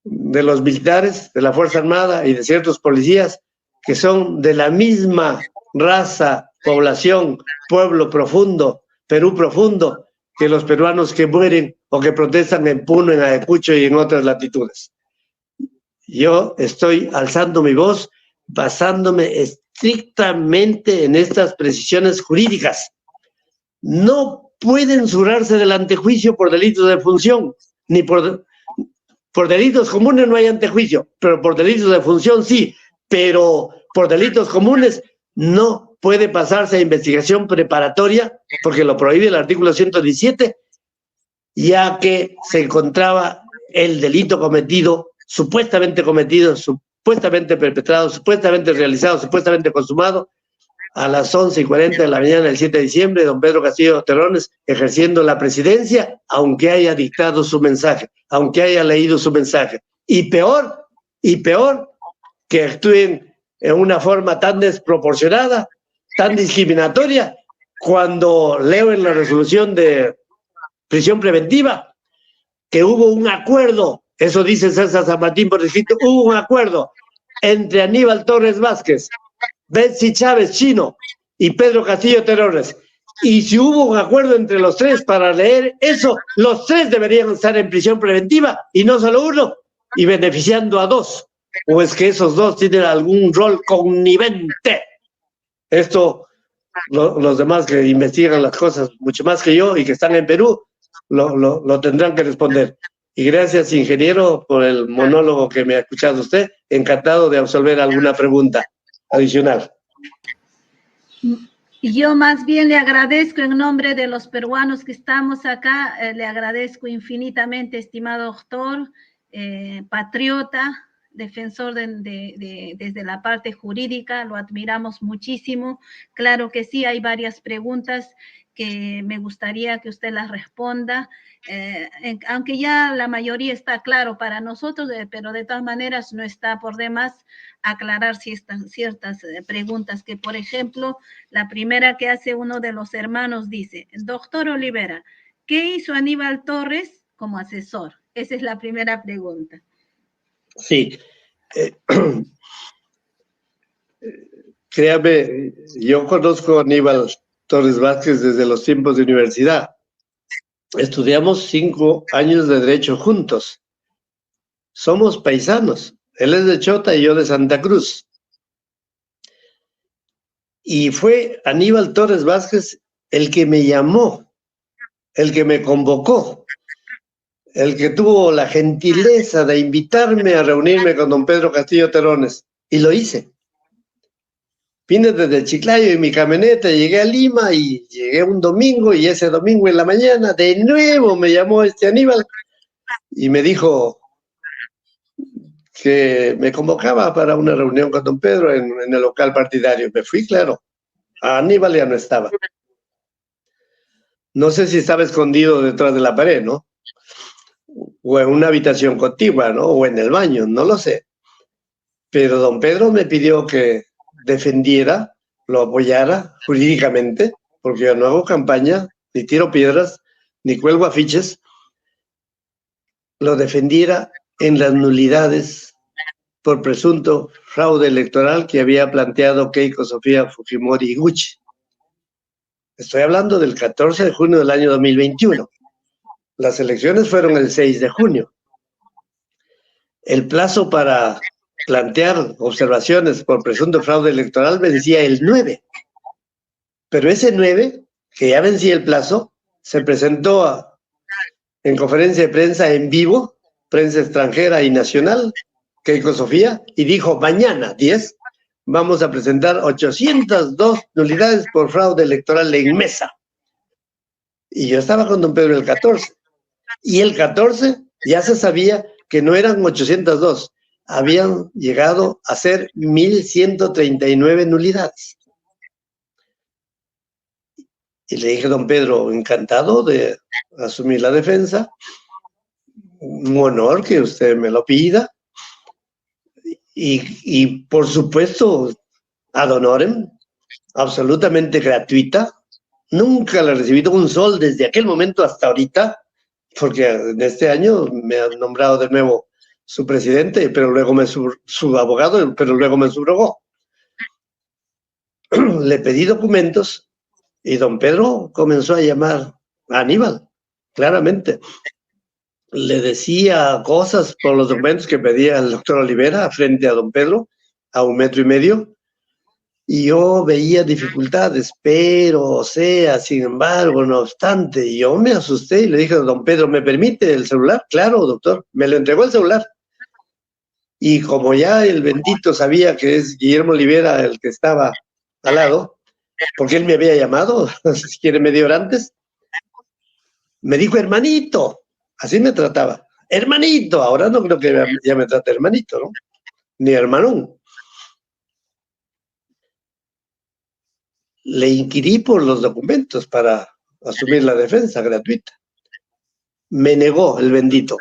de los militares, de la Fuerza Armada y de ciertos policías que son de la misma raza, población, pueblo profundo, Perú profundo, que los peruanos que mueren o que protestan en Puno, en Ayacucho y en otras latitudes. Yo estoy alzando mi voz basándome estrictamente en estas precisiones jurídicas. No pueden zurrarse del antejuicio por delitos de función, ni por delitos comunes no hay antejuicio, pero por delitos de función sí, pero por delitos comunes no puede pasarse a investigación preparatoria, porque lo prohíbe el artículo 117, ya que se encontraba el delito cometido, supuestamente perpetrado, supuestamente realizado, supuestamente consumado, a las 11:40 de la mañana del 7 de diciembre, don Pedro Castillo Terrones ejerciendo la presidencia, aunque haya dictado su mensaje, aunque haya leído su mensaje. Y peor, que actúen en una forma tan desproporcionada, tan discriminatoria, cuando leo en la resolución de prisión preventiva que hubo un acuerdo, eso dice César San Martín por escrito, hubo un acuerdo entre Aníbal Torres Vázquez, Betsy Chávez Chino y Pedro Castillo Terrones. Y si hubo un acuerdo entre los tres para leer eso, los tres deberían estar en prisión preventiva y no solo uno, y beneficiando a dos. ¿O es que esos dos tienen algún rol connivente? Esto, los demás que investigan las cosas mucho más que yo y que están en Perú, lo tendrán que responder. Y gracias, ingeniero, por el monólogo que me ha escuchado usted. Encantado de absolver alguna pregunta adicional. Yo más bien le agradezco en nombre de los peruanos que estamos acá, le agradezco infinitamente, estimado doctor, patriota, defensor desde la parte jurídica, lo admiramos muchísimo. Claro que sí, hay varias preguntas que me gustaría que usted las responda, aunque ya la mayoría está claro para nosotros, pero de todas maneras no está por demás aclarar ciertas preguntas que, por ejemplo, la primera que hace uno de los hermanos dice, doctor Olivera, ¿qué hizo Aníbal Torres como asesor? Esa es la primera pregunta. Sí. Créame, yo conozco a Aníbal Torres Vázquez desde los tiempos de universidad. Estudiamos 5 años de Derecho juntos. Somos paisanos. Él es de Chota y yo de Santa Cruz. Y fue Aníbal Torres Vázquez el que me llamó, el que me convocó, el que tuvo la gentileza de invitarme a reunirme con don Pedro Castillo Terrones. Y lo hice. Vine desde Chiclayo en mi camioneta, llegué a Lima y llegué un domingo, y ese domingo en la mañana de nuevo me llamó Aníbal y me dijo que me convocaba para una reunión con don Pedro en el local partidario. Me fui, claro. A Aníbal ya no estaba. No sé si estaba escondido detrás de la pared, ¿no? O en una habitación contigua, ¿no? O en el baño, no lo sé. Pero don Pedro me pidió que defendiera, lo apoyara jurídicamente, porque yo no hago campaña, ni tiro piedras, ni cuelgo afiches, lo defendiera en las nulidades por presunto fraude electoral que había planteado Keiko Sofía Fujimori Iguchi. Estoy hablando del 14 de junio del año 2021. Las elecciones fueron el 6 de junio. El plazo para plantear observaciones por presunto fraude electoral vencía el 9. Pero ese 9, que ya vencía el plazo, se presentó en conferencia de prensa en vivo, prensa extranjera y nacional, Keiko Sofía, y dijo, mañana, 10, vamos a presentar 802 nulidades por fraude electoral en mesa. Y yo estaba con don Pedro el 14. Y el 14 ya se sabía que no eran 802, habían llegado a ser 1,139 nulidades. Y le dije, don Pedro, encantado de asumir la defensa, un honor que usted me lo pida, y por supuesto, ad honorem, absolutamente gratuita. Nunca le he recibido un sol desde aquel momento hasta ahorita, porque en este año me han nombrado de nuevo su presidente, pero luego su abogado, pero luego me subrogó. Le pedí documentos y don Pedro comenzó a llamar a Aníbal, claramente. Le decía cosas por los documentos que pedía el doctor Olivera frente a don Pedro, a 1,5 metros, y yo veía dificultades, pero, sin embargo, no obstante, yo me asusté y le dije a don Pedro, ¿me permite el celular? Claro, doctor, me lo entregó el celular. Y como ya el bendito sabía que es Guillermo Olivera el que estaba al lado, porque él me había llamado, si quiere, media hora antes, Me dijo hermanito, así me trataba. Hermanito, ahora no creo que ya me trate hermanito, ¿no? Ni hermanón. Le inquirí por los documentos para asumir la defensa gratuita. Me negó el bendito.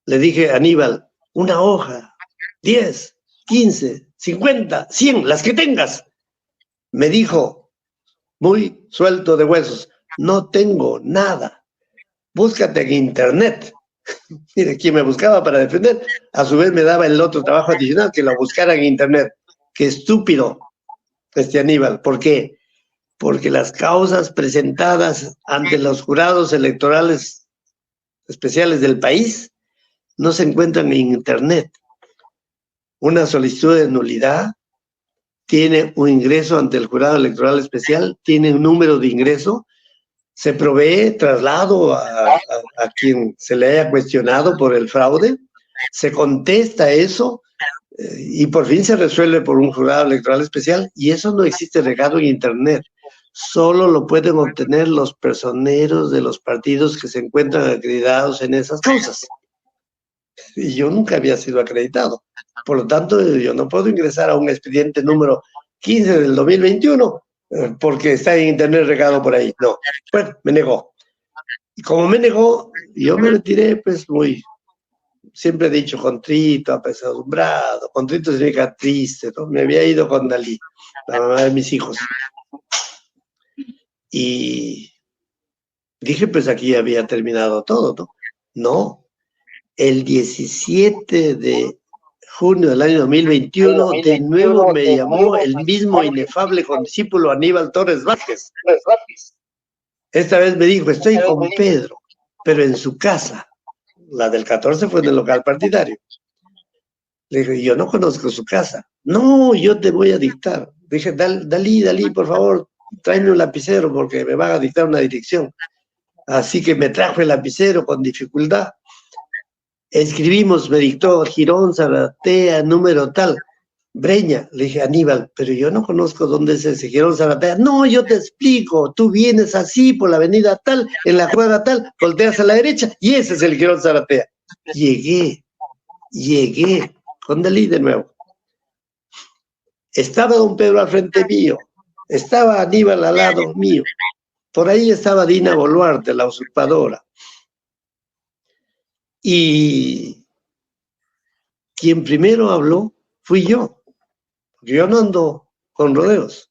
Le dije, Aníbal, una hoja, 10, 15, 50, 100, las que tengas. Me dijo, muy suelto de huesos, no tengo nada. Búscate en internet. Mire, quien me buscaba para defender, a su vez me daba el otro trabajo adicional, que lo buscara en internet. Qué estúpido este Aníbal. ¿Por qué? Porque las causas presentadas ante los jurados electorales especiales del país no se encuentran en internet. Una solicitud de nulidad tiene un ingreso ante el jurado electoral especial, tiene un número de ingreso, se provee traslado a quien se le haya cuestionado por el fraude, se contesta eso y por fin se resuelve por un jurado electoral especial, y eso no existe regado en internet. Solo lo pueden obtener los personeros de los partidos que se encuentran acreditados en esas causas. Y yo nunca había sido acreditado. Por lo tanto, yo no puedo ingresar a un expediente número 15 del 2021 porque está en internet regado por ahí. No. Bueno, me negó. Y como me negó, yo me retiré pues muy, siempre he dicho contrito, apesadumbrado. Contrito significa triste, ¿no? Me había ido con Dalí, la mamá de mis hijos. Y dije, pues aquí había terminado todo, ¿no? No. El 17 de junio del año 2021, de nuevo me llamó el mismo inefable condiscípulo Aníbal Torres Vázquez. Esta vez me dijo, estoy con Pedro, pero en su casa. La del 14 fue en el local partidario. Le dije, yo no conozco su casa. No, yo te voy a dictar. Dije, Dalí, por favor, tráeme un lapicero porque me van a dictar una dirección. Así que me trajo el lapicero con dificultad. Escribimos, me dictó Girón, Zaratea, número tal. Breña, le dije, Aníbal, pero yo no conozco dónde es ese Girón, Zaratea. No, yo te explico, tú vienes así por la avenida tal, en la cuadra tal, volteas a la derecha y ese es el Girón, Zaratea. Llegué, con Dalí de nuevo. Estaba don Pedro al frente mío, estaba Aníbal al lado mío, por ahí estaba Dina Boluarte, la usurpadora. Y quien primero habló fui yo, porque yo no ando con rodeos.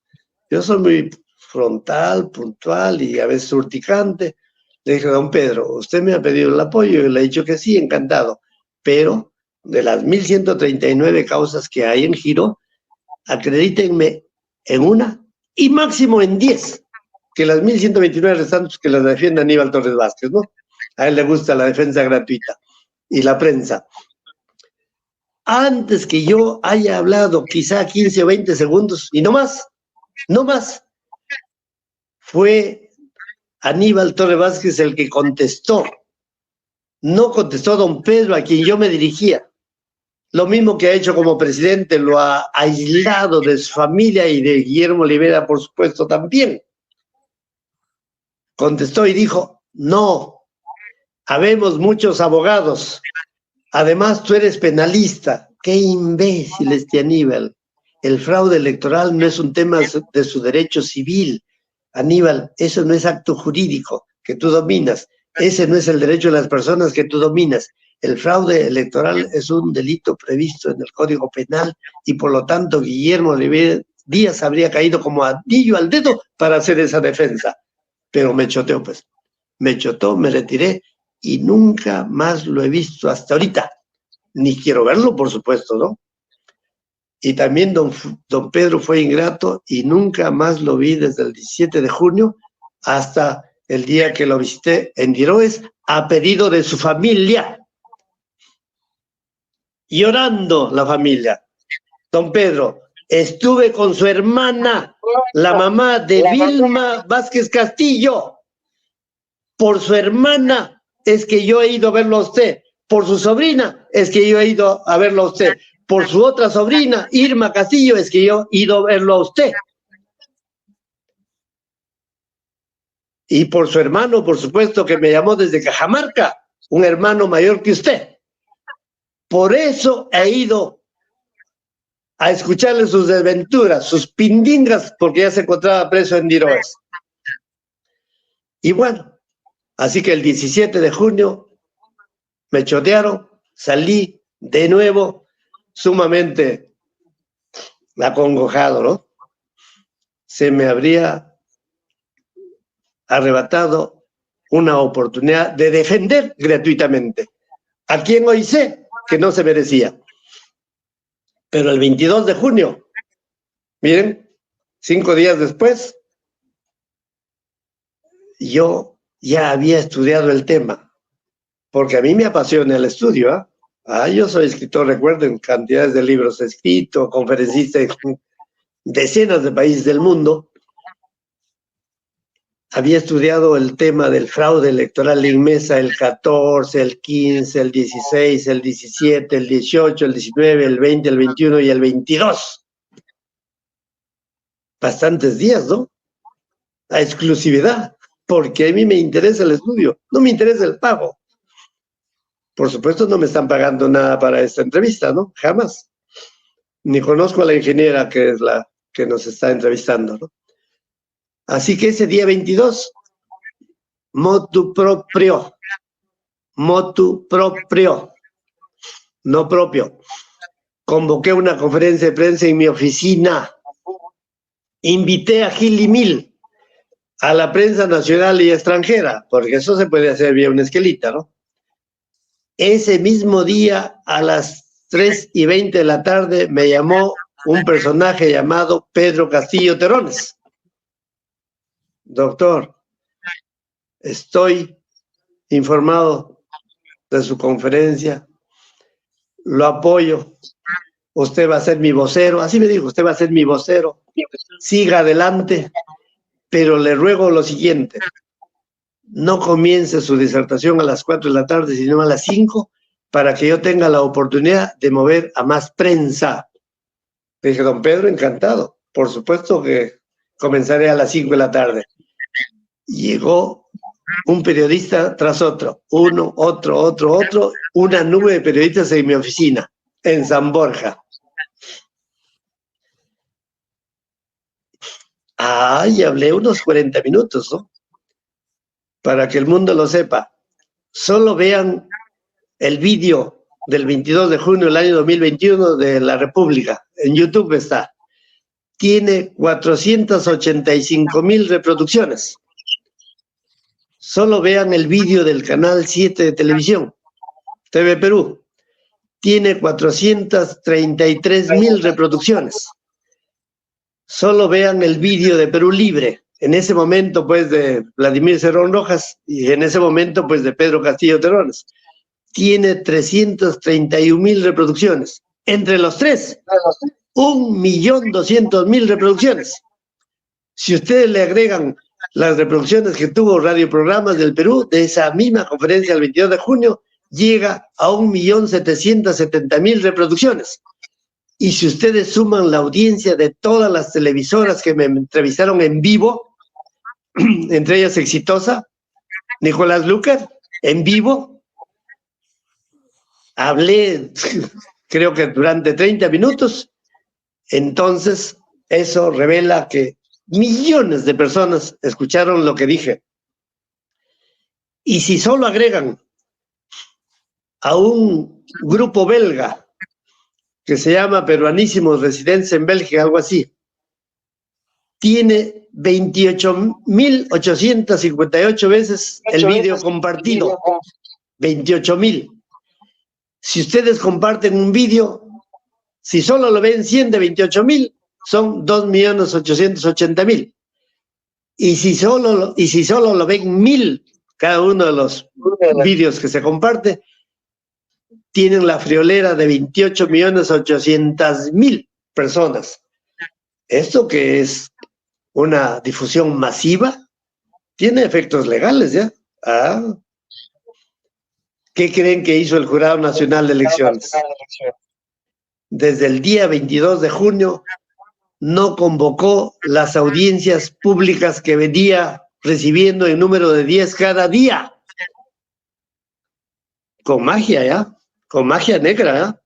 Yo soy muy frontal, puntual y a veces urticante. Le dije, don Pedro, usted me ha pedido el apoyo y le he dicho que sí, encantado. Pero de las 1139 causas que hay en giro, acredítenme en una y máximo en 10, que las 1129 restantes que las defienda Aníbal Torres Vázquez, ¿no? A él le gusta la defensa gratuita y la prensa. Antes que yo haya hablado quizá 15 o 20 segundos, y no más, fue Aníbal Torres Vázquez el que contestó. No contestó don Pedro, a quien yo me dirigía. Lo mismo que ha hecho como presidente, lo ha aislado de su familia y de Guillermo Olivera, por supuesto, también. Contestó y dijo, no, habemos muchos abogados. Además, tú eres penalista. ¡Qué imbécil este Aníbal! El fraude electoral no es un tema de su derecho civil. Aníbal, eso no es acto jurídico que tú dominas. Ese no es el derecho de las personas que tú dominas. El fraude electoral es un delito previsto en el Código Penal y por lo tanto Guillermo Oliver Díaz habría caído como anillo al dedo para hacer esa defensa. Pero me choteó, pues. Me chotó, me retiré y nunca más lo he visto hasta ahorita. Ni quiero verlo, por supuesto, ¿no? Y también don Pedro fue ingrato y nunca más lo vi desde el 17 de junio hasta el día que lo visité en Diroes a pedido de su familia. Llorando la familia. Don Pedro, estuve con su hermana, la mamá de Vilma Vázquez Castillo. Por su hermana es que yo he ido a verlo a usted. Por su sobrina es que yo he ido a verlo a usted. Por su otra sobrina, Irma Castillo, es que yo he ido a verlo a usted. y por su hermano, por supuesto, que me llamó desde Cajamarca, un hermano mayor que usted. Por eso he ido a escucharle sus desventuras, sus pindingas, porque ya se encontraba preso en Diroes. Y bueno, así que el 17 de junio me chotearon, salí de nuevo sumamente acongojado, ¿no? Se me habría arrebatado una oportunidad de defender gratuitamente a quien hoy sé que no se merecía. Pero el 22 de junio, miren, 5 días después, yo ya había estudiado el tema, porque a mí me apasiona el estudio, ¿eh? Yo soy escritor, recuerden, cantidades de libros he escrito, conferencista en decenas de países del mundo. Había estudiado el tema del fraude electoral inmensa, el 14, el 15, el 16, el 17, el 18, el 19, el 20, el 21 y el 22. Bastantes días, ¿no? A exclusividad, porque a mí me interesa el estudio, no me interesa el pago. Por supuesto no me están pagando nada para esta entrevista, ¿no? Jamás. Ni conozco a la ingeniera que es la que nos está entrevistando, ¿no? Así que ese día 22, motu propio, no propio. Convoqué una conferencia de prensa en mi oficina. Invité a Gil y Mil, a la prensa nacional y extranjera, porque eso se puede hacer vía una esquelita, ¿no? Ese mismo día, a las 3:20 de la tarde, me llamó un personaje llamado Pedro Castillo Terrones. Doctor, estoy informado de su conferencia, lo apoyo, usted va a ser mi vocero, así me dijo, usted va a ser mi vocero, siga adelante, pero le ruego lo siguiente, no comience su disertación a las 4 de la tarde, sino a las 5, para que yo tenga la oportunidad de mover a más prensa. Le dije, don Pedro, encantado, por supuesto que comenzaré a las 5 de la tarde. Llegó un periodista tras otro, uno, otro, una nube de periodistas en mi oficina, en San Borja. Y hablé unos 40 minutos, ¿no? Para que el mundo lo sepa. Solo vean el vídeo del 22 de junio del año 2021 de La República. En YouTube está. Tiene 485,000 reproducciones. Solo vean el vídeo del canal 7 de televisión, TV Perú. Tiene 433,000 reproducciones. Solo vean el vídeo de Perú Libre, en ese momento pues de Vladimir Cerrón Rojas y en ese momento pues de Pedro Castillo Terrones. Tiene 331,000 reproducciones. Entre los tres, 1.200.000 reproducciones. Si ustedes le agregan las reproducciones que tuvo radioprogramas del Perú, de esa misma conferencia el 22 de junio, llega a 1.770.000 reproducciones. Y si ustedes suman la audiencia de todas las televisoras que me entrevistaron en vivo, entre ellas Exitosa, Nicolás Lucar, en vivo, hablé creo que durante 30 minutos, entonces eso revela que millones de personas escucharon lo que dije. Y si solo agregan a un grupo belga que se llama Peruanísimos Residentes en Bélgica, algo así, tiene 28,858 veces el vídeo compartido. 28,000. Si ustedes comparten un vídeo, si solo lo ven 100 de 28,000, son 2,880,000. Y si solo lo ven 1,000 cada uno de los vídeos que se comparte, tienen la friolera de 28,800,000 personas. Esto que es una difusión masiva, tiene efectos legales, ¿ya? ¿Qué creen que hizo el Jurado Nacional de Elecciones? Desde el día 22 de junio no convocó las audiencias públicas que venía recibiendo en número de 10 cada día. Con magia, ¿ya? Con magia negra, ¿ya?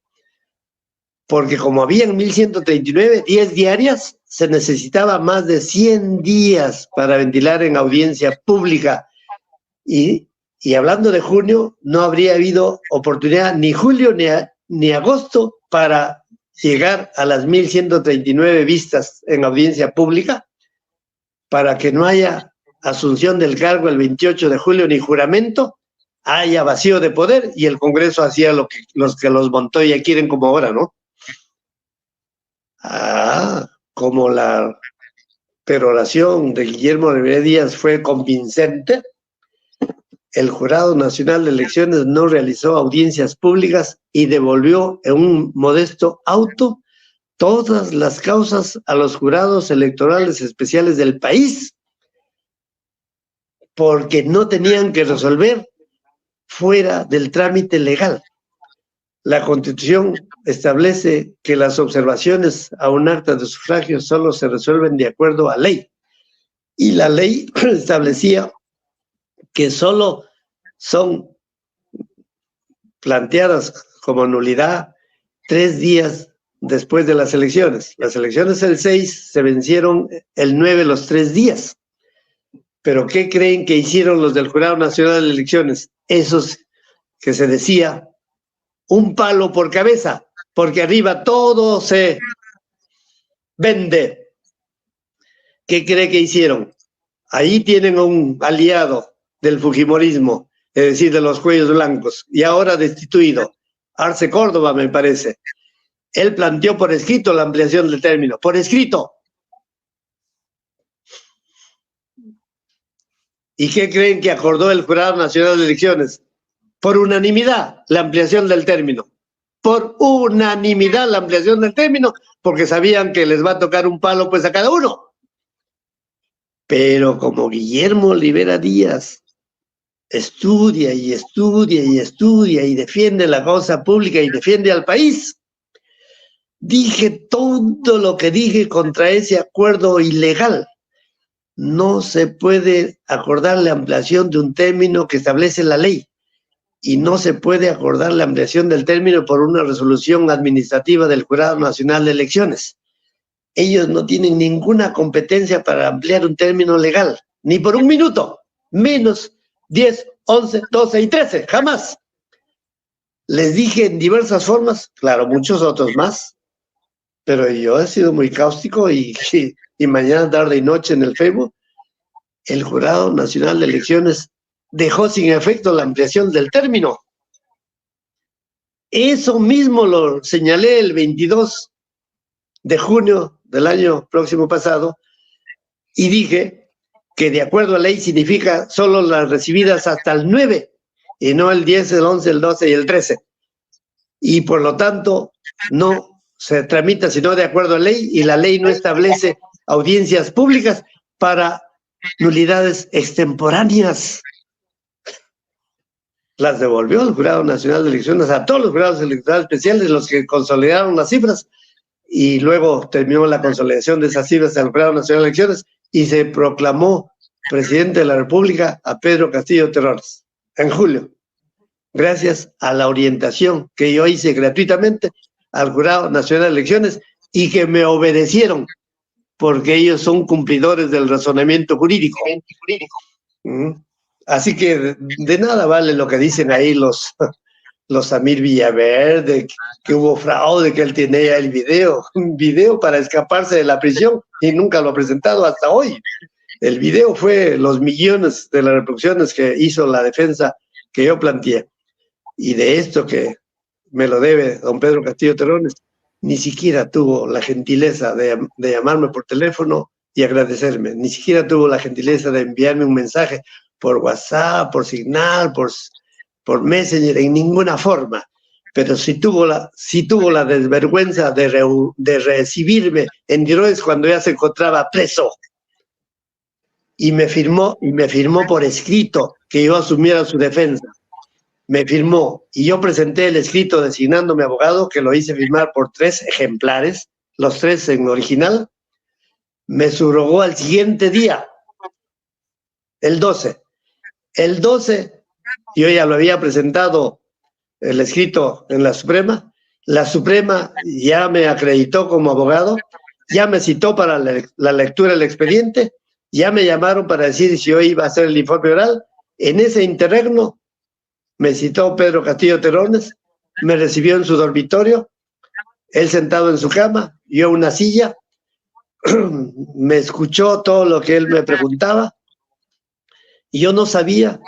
Porque como habían 1139, 10 diarias, se necesitaba más de 100 días para ventilar en audiencia pública. Y hablando de junio, no habría habido oportunidad ni julio ni agosto para llegar a las 1139 vistas en audiencia pública, para que no haya asunción del cargo el 28 de julio ni juramento, haya vacío de poder y el Congreso hacía lo que los Montoya quieren como ahora, ¿no? Como la peroración de Guillermo Rivera Díaz fue convincente, el Jurado Nacional de Elecciones no realizó audiencias públicas y devolvió en un modesto auto todas las causas a los jurados electorales especiales del país, porque no tenían que resolver fuera del trámite legal. La Constitución establece que las observaciones a un acta de sufragio solo se resuelven de acuerdo a ley. Y la ley establecía que solo son planteadas como nulidad 3 días después de las elecciones. Las elecciones el 6, se vencieron el 9 los 3 días. Pero ¿qué creen que hicieron los del Jurado Nacional de Elecciones? Esos que se decía un palo por cabeza, porque arriba todo se vende. ¿Qué cree que hicieron? Ahí tienen un aliado del fujimorismo, es decir, de los cuellos blancos, y ahora destituido, Arce Córdoba, me parece. Él planteó por escrito la ampliación del término, por escrito. ¿Y qué creen que acordó el Jurado Nacional de Elecciones? Por unanimidad, la ampliación del término. Por unanimidad, la ampliación del término, porque sabían que les va a tocar un palo pues a cada uno. Pero como Guillermo Rivera Díaz estudia y estudia y estudia y defiende la causa pública y defiende al país, dije todo lo que dije contra ese acuerdo ilegal. No se puede acordar la ampliación de un término que establece la ley y no se puede acordar la ampliación del término por una resolución administrativa del Jurado Nacional de Elecciones. Ellos no tienen ninguna competencia para ampliar un término legal, ni por un minuto, menos 10, 11, 12 y 13, jamás. Les dije en diversas formas, claro, muchos otros más, pero yo he sido muy cáustico y mañana, tarde y noche en el Facebook, el Jurado Nacional de Elecciones dejó sin efecto la ampliación del término. Eso mismo lo señalé el 22 de junio del año próximo pasado y dije que de acuerdo a ley significa solo las recibidas hasta el 9 y no el 10, el 11, el 12 y el 13. Y por lo tanto no se tramita sino de acuerdo a ley y la ley no establece audiencias públicas para nulidades extemporáneas. Las devolvió el Jurado Nacional de Elecciones a todos los jurados electorales especiales, los que consolidaron las cifras, y luego terminó la consolidación de esas cifras al Jurado Nacional de Elecciones y se proclamó presidente de la República a Pedro Castillo Terrones en julio, gracias a la orientación que yo hice gratuitamente al Jurado Nacional de Elecciones y que me obedecieron porque ellos son cumplidores del razonamiento jurídico. Así que de nada vale lo que dicen ahí los Samir Villaverde, que hubo fraude, que él tenía un video para escaparse de la prisión y nunca lo ha presentado hasta hoy. El video fue los millones de las reproducciones que hizo la defensa que yo planteé. Y de esto que me lo debe don Pedro Castillo Terrones, ni siquiera tuvo la gentileza de llamarme por teléfono y agradecerme. Ni siquiera tuvo la gentileza de enviarme un mensaje por WhatsApp, por Signal, por Messenger, en ninguna forma. Pero sí tuvo la desvergüenza de recibirme en Diroes cuando ya se encontraba preso. Y me firmó por escrito que yo asumiera su defensa. Me firmó y yo presenté el escrito designándome abogado, que lo hice firmar por 3 ejemplares, los 3 en original. Me subrogó al siguiente día el 12. El 12, yo ya lo había presentado el escrito en la Suprema ya me acreditó como abogado, ya me citó para la lectura del expediente, ya me llamaron para decir si yo iba a hacer el informe oral. En ese interregno me citó Pedro Castillo Terrones, me recibió en su dormitorio, él sentado en su cama, yo en una silla, me escuchó todo lo que él me preguntaba y yo no sabía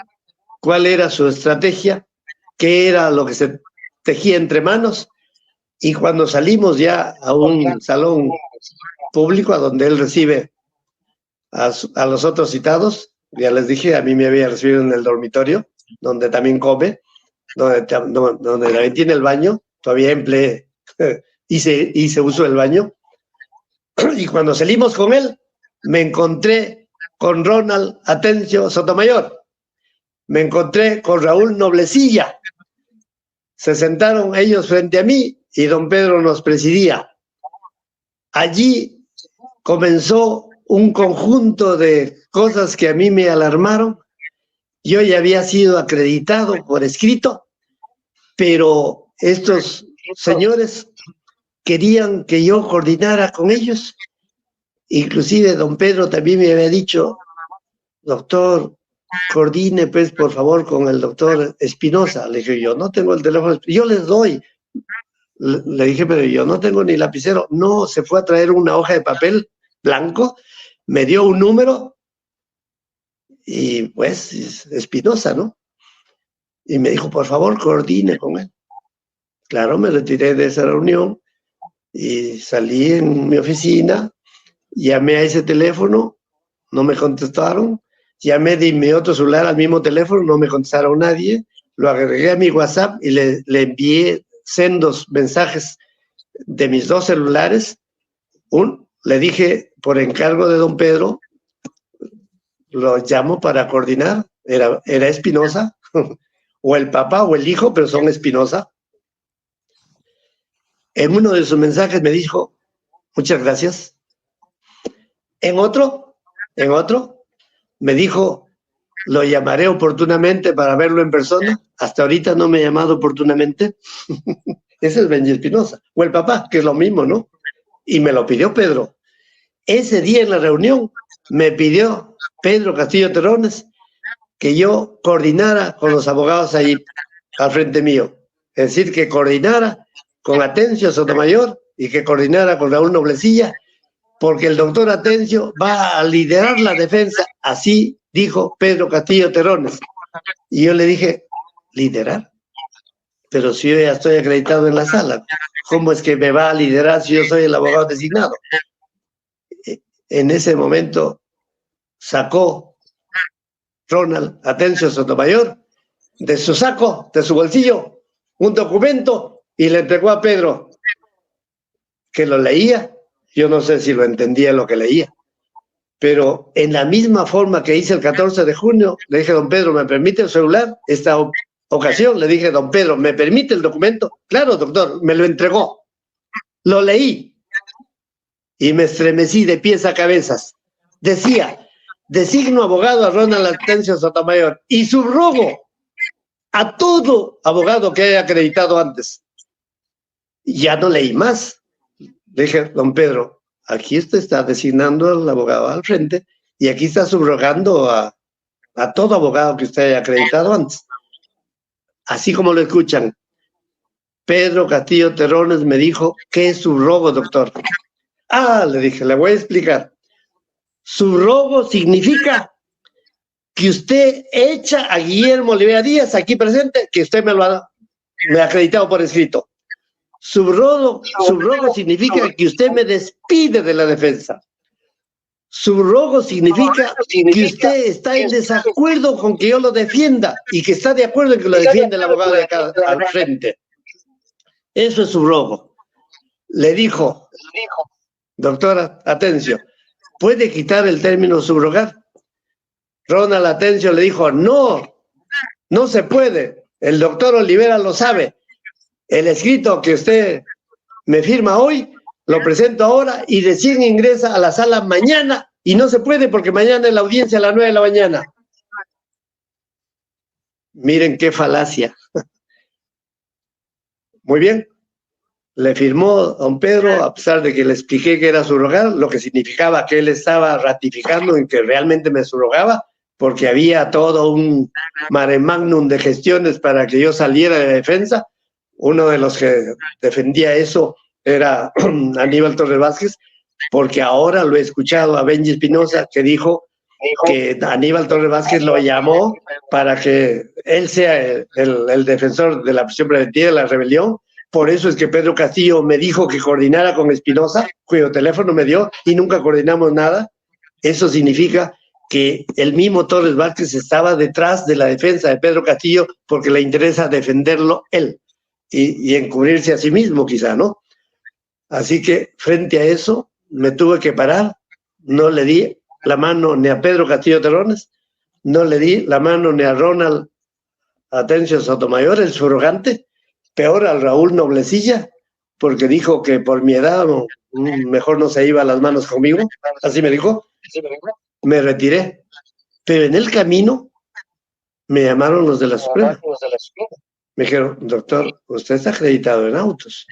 cuál era su estrategia, qué era lo que se tejía entre manos. Y cuando salimos ya a un salón público a donde él recibe a los otros citados, ya les dije, a mí me había recibido en el dormitorio, donde también come, donde también tiene el baño, todavía empleé, hice uso del baño. Y cuando salimos con él, me encontré con Ronald Atencio Sotomayor, me encontré con Raúl Noblecilla, se sentaron ellos frente a mí y don Pedro nos presidía. Allí comenzó un conjunto de cosas que a mí me alarmaron. Yo ya había sido acreditado por escrito, pero estos señores querían que yo coordinara con ellos. Inclusive don Pedro también me había dicho, doctor, coordine pues por favor con el doctor Espinosa. Le dije, yo no tengo el teléfono, yo les doy. Le dije, pero yo no tengo ni lapicero. No, se fue a traer una hoja de papel blanco, me dio un número y pues Espinosa, ¿no? Y me dijo, por favor, coordine con él. Claro, me retiré de esa reunión y salí en mi oficina, llamé a ese teléfono, no me contestaron, llamé de mi otro celular al mismo teléfono, no me contestaron nadie, lo agregué a mi WhatsApp y le envié sendos mensajes de mis dos celulares. Le dije, por encargo de don Pedro, lo llamo para coordinar, era Espinosa, o el papá o el hijo, pero son Espinosa. En uno de sus mensajes me dijo, muchas gracias. En otro, me dijo, lo llamaré oportunamente para verlo en persona. Hasta ahorita no me ha llamado oportunamente. Ese es Benji Espinosa. O el papá, que es lo mismo, ¿no? Y me lo pidió Pedro. Ese día en la reunión me pidió Pedro Castillo Terrones que yo coordinara con los abogados ahí al frente mío. Es decir, que coordinara con Atencio Sotomayor y que coordinara con Raúl Noblecilla, porque el doctor Atencio va a liderar la defensa. Así dijo Pedro Castillo Terrones. Y yo le dije, ¿liderar? Pero si yo ya estoy acreditado en la sala, ¿cómo es que me va a liderar si yo soy el abogado designado? En ese momento sacó Ronald Atencio Sotomayor de su saco, de su bolsillo, un documento y le entregó a Pedro, que lo leía. Yo no sé si lo entendía lo que leía, pero en la misma forma que hice el 14 de junio, le dije, don Pedro, ¿me permite el celular? Esta ocasión le dije, don Pedro, ¿me permite el documento? Claro, doctor, me lo entregó. Lo leí y me estremecí de pies a cabezas. Decía, designo abogado a Ronald Atencio Sotomayor y subrogo a todo abogado que haya acreditado antes. Ya no leí más. Le dije, don Pedro, aquí usted está designando al abogado al frente y aquí está subrogando a todo abogado que usted haya acreditado antes. Así como lo escuchan. Pedro Castillo Terrones me dijo, ¿qué es subrogo, doctor? Le dije, le voy a explicar. Subrogo significa que usted echa a Guillermo Olivera Díaz, aquí presente, que usted me ha acreditado por escrito. Subrogo significa que usted me despide de la defensa. Subrogo significa que usted está en desacuerdo con que yo lo defienda y que está de acuerdo en que lo defienda el abogado de acá al frente. Eso es subrogo. Le dijo, doctora Atencio, ¿puede quitar el término subrogar? Ronald Atencio le dijo, no se puede. El doctor Olivera lo sabe. El escrito que usted me firma hoy, lo presento ahora y recién ingresa a la sala mañana y no se puede porque mañana es la audiencia a las 9 de la mañana. Miren qué falacia. Muy bien. Le firmó don Pedro, a pesar de que le expliqué que era subrogado, lo que significaba que él estaba ratificando en que realmente me subrogaba, porque había todo un mare magnum de gestiones para que yo saliera de defensa. Uno de los que defendía eso era Aníbal Torres Vázquez, porque ahora lo he escuchado a Benji Espinosa, que dijo que Aníbal Torres Vázquez lo llamó para que él sea el defensor de la prisión preventiva de la rebelión. Por eso es que Pedro Castillo me dijo que coordinara con Espinosa, cuyo teléfono me dio, y nunca coordinamos nada. Eso significa que el mismo Torres Vázquez estaba detrás de la defensa de Pedro Castillo porque le interesa defenderlo él y encubrirse a sí mismo quizá, ¿no? Así que frente a eso me tuve que parar, no le di la mano ni a Pedro Castillo Terrones, no le di la mano ni a Ronald Atencio Sotomayor, el subrogante, peor al Raúl Noblecilla, porque dijo que por mi edad mejor no se iba a las manos conmigo, así me dijo. Me retiré, pero en el camino me llamaron los de la Suprema. Me dijeron, doctor, usted está acreditado en autos,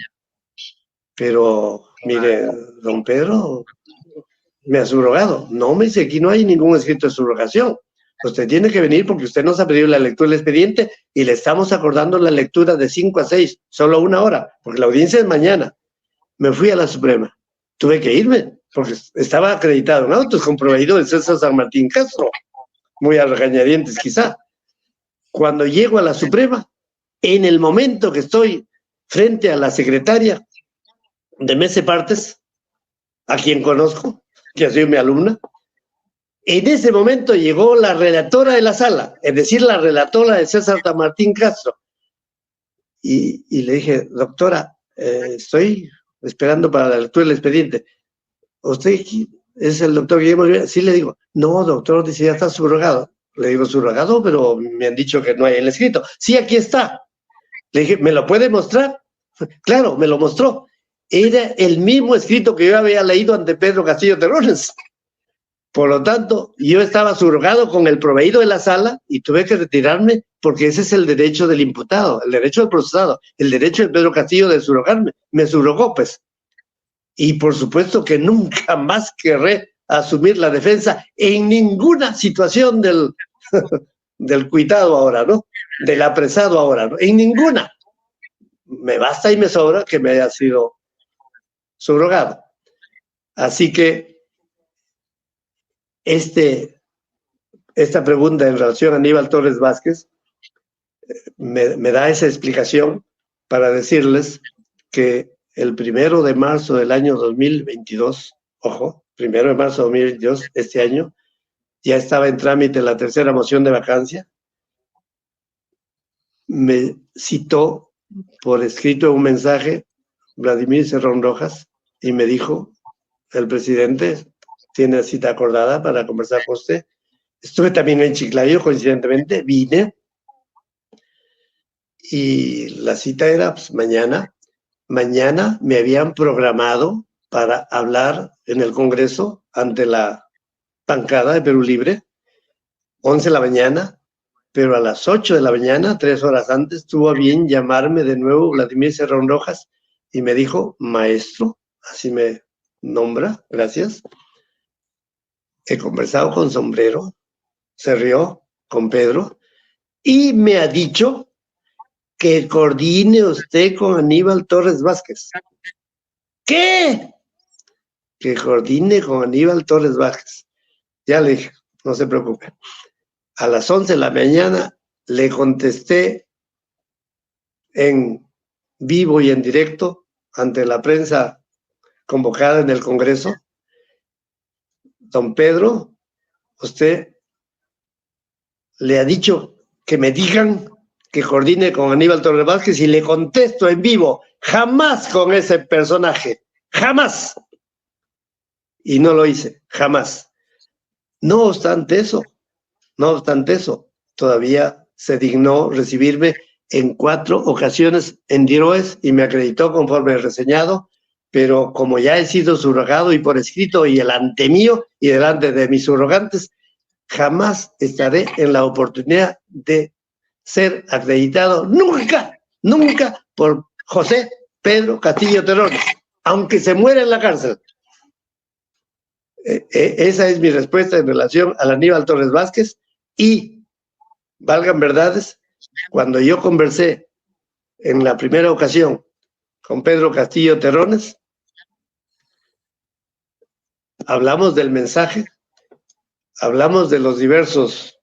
pero mire, don Pedro me ha subrogado. No, me dice, aquí no hay ningún escrito de subrogación. Usted tiene que venir porque usted nos ha pedido la lectura del expediente y le estamos acordando la lectura de 5 a 6, solo 1 hora, porque la audiencia es mañana. Me fui a la Suprema. Tuve que irme porque estaba acreditado en autos con proveído de César San Martín Castro, muy a regañadientes quizá. Cuando llego a la Suprema, en el momento que estoy frente a la secretaria de Mese Partes, a quien conozco, que ha sido mi alumna, en ese momento llegó la relatora de la sala, es decir, la relatora de César San Martín Castro. Y le dije, doctora, estoy esperando para la lectura del expediente. ¿Usted es el doctor Guillermo Rivera? Sí, le digo. No, doctor, dice, ya está subrogado. Le digo, subrogado, pero me han dicho que no hay el escrito. Sí, aquí está. Le dije, ¿me lo puede mostrar? Claro, me lo mostró. Era el mismo escrito que yo había leído ante Pedro Castillo Terrones. Por lo tanto, yo estaba subrogado con el proveído de la sala y tuve que retirarme porque ese es el derecho del imputado, el derecho del procesado, el derecho de Pedro Castillo de subrogarme. Me subrogó, pues. Y por supuesto que nunca más querré asumir la defensa en ninguna situación del cuitado ahora, ¿no? Del apresado ahora, ¿no? En ninguna. Me basta y me sobra que me haya sido subrogado. Así que esta pregunta en relación a Aníbal Torres Vázquez me da esa explicación para decirles que el 1 de marzo del año 2022, ojo, 1 de marzo de 2022, este año, ya estaba en trámite la tercera moción de vacancia. Me citó por escrito un mensaje Vladimir Cerrón Rojas y me dijo, el presidente tiene cita acordada para conversar con usted. Estuve también en Chiclayo, coincidentemente, vine y la cita era pues, mañana. Mañana me habían programado para hablar en el Congreso ante la bancada de Perú Libre, 11 de la mañana, pero a las 8 de la mañana, 3 horas antes, tuvo a bien llamarme de nuevo Vladimir Cerrón Rojas y me dijo, maestro, así me nombra, gracias. He conversado con Sombrero, se rió con Pedro y me ha dicho que coordine usted con Aníbal Torres Vázquez. ¿Qué? Que coordine con Aníbal Torres Vázquez. Ya le dije, no se preocupe. A las 11 de la mañana le contesté en vivo y en directo ante la prensa convocada en el Congreso. Don Pedro, usted le ha dicho que me digan que coordine con Aníbal Torres Vázquez y le contesto en vivo, jamás con ese personaje, jamás. Y no lo hice, jamás. No obstante eso, todavía se dignó recibirme en 4 ocasiones en Diroes y me acreditó conforme reseñado, pero como ya he sido subrogado y por escrito y delante mío y delante de mis subrogantes, jamás estaré en la oportunidad de ser acreditado nunca, nunca por José Pedro Castillo Terrones, aunque se muera en la cárcel. Esa es mi respuesta en relación al Aníbal Torres Vázquez. Y, valgan verdades, cuando yo conversé en la primera ocasión con Pedro Castillo Terrones, hablamos del mensaje, hablamos de los diversos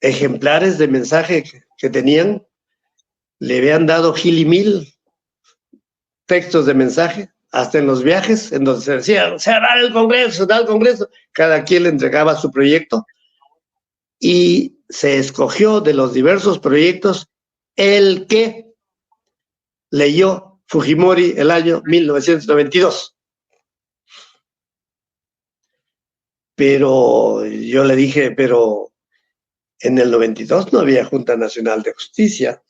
ejemplares de mensaje que tenían, le habían dado 1000 textos de mensaje, hasta en los viajes, en donde se decía, se hará el Congreso, cada quien le entregaba su proyecto, y se escogió de los diversos proyectos el que leyó Fujimori el año 1992. Pero yo le dije, pero en el 92 no había Junta Nacional de Justicia.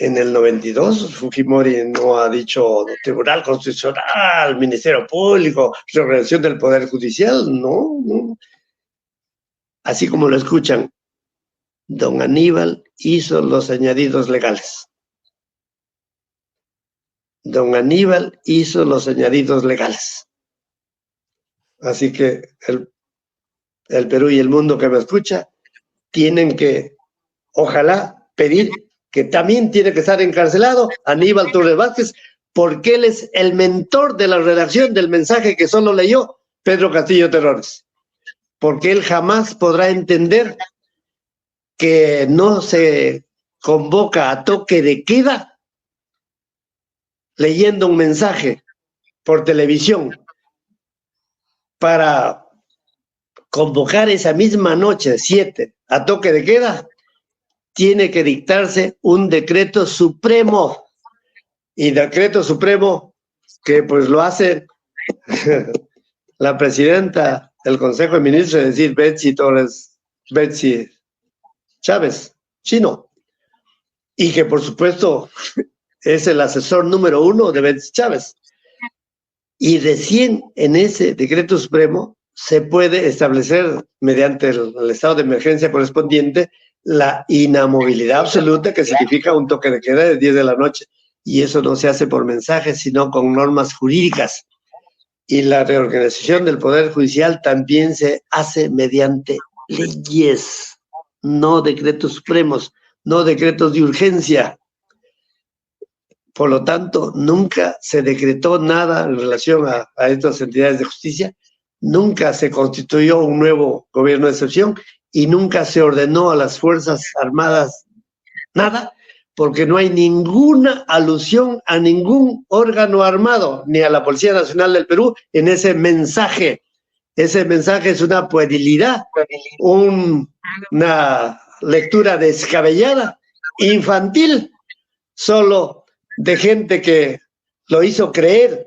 En el 92 Fujimori no ha dicho Tribunal Constitucional, Ministerio Público, reorganización del Poder Judicial, no. Así como lo escuchan, don Aníbal hizo los añadidos legales. Don Aníbal hizo los añadidos legales. Así que el Perú y el mundo que me escucha tienen que, ojalá, pedir que también tiene que estar encarcelado Aníbal Torres Vázquez, porque él es el mentor de la redacción del mensaje que solo leyó Pedro Castillo Terrones. Porque él jamás podrá entender que no se convoca a toque de queda leyendo un mensaje por televisión para convocar esa misma noche, 7, a toque de queda. Tiene que dictarse un decreto supremo, y decreto supremo que pues lo hace la presidenta del Consejo de Ministros, es decir, Betsy Chávez, chino, y que por supuesto es el asesor número 1 de Betsy Chávez. Y recién en ese decreto supremo se puede establecer, mediante el estado de emergencia correspondiente, la inamovilidad absoluta, que significa un toque de queda de 10 de la noche. Y eso no se hace por mensajes, sino con normas jurídicas. Y la reorganización del Poder Judicial también se hace mediante leyes, no decretos supremos, no decretos de urgencia. Por lo tanto, nunca se decretó nada en relación a estas entidades de justicia, nunca se constituyó un nuevo gobierno de excepción y nunca se ordenó a las Fuerzas Armadas nada, porque no hay ninguna alusión a ningún órgano armado, ni a la Policía Nacional del Perú en ese mensaje. Ese mensaje es una puerilidad, una lectura descabellada, infantil, solo de gente que lo hizo creer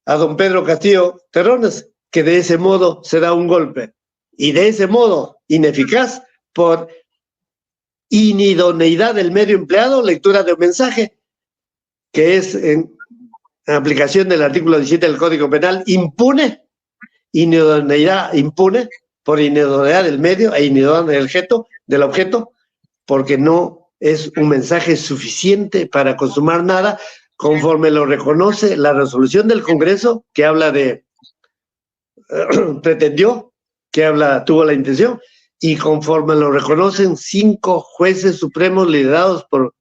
a don Pedro Castillo Terrones, que de ese modo se da un golpe, y de ese modo ineficaz por inidoneidad del medio empleado, lectura de un mensaje que es en aplicación del artículo 17 del Código Penal impune, inidoneidad impune por inidoneidad del medio e inidoneidad del objeto, porque no es un mensaje suficiente para consumar nada, conforme lo reconoce la resolución del Congreso, que habla de pretendió, que tuvo la intención, y conforme lo reconocen 5 jueces supremos liderados por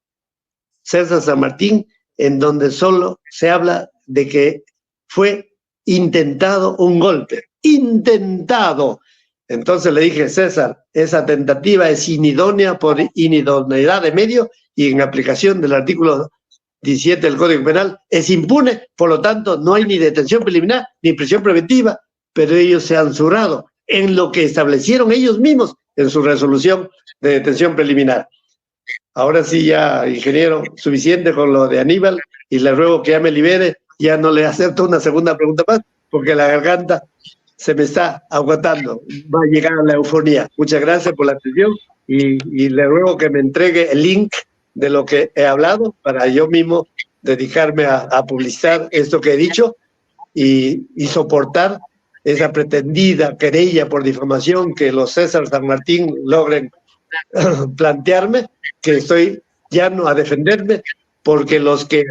César San Martín, en donde solo se habla de que fue intentado un golpe. ¡Intentado! Entonces le dije, César, esa tentativa es inidónea por inidoneidad de medio y en aplicación del artículo 17 del Código Penal es impune, por lo tanto no hay ni detención preliminar ni prisión preventiva, pero ellos se han zurrado en lo que establecieron ellos mismos en su resolución de detención preliminar. Ahora sí ya, ingeniero, suficiente con lo de Aníbal, y le ruego que ya me libere, ya no le acepto una segunda pregunta más, porque la garganta se me está agotando, va a llegar a la eufonía. Muchas gracias por la atención, y le ruego que me entregue el link de lo que he hablado, para yo mismo dedicarme a publicitar esto que he dicho, y soportar esa pretendida querella por difamación que los César San Martín logren plantearme que estoy llano a defenderme, porque los que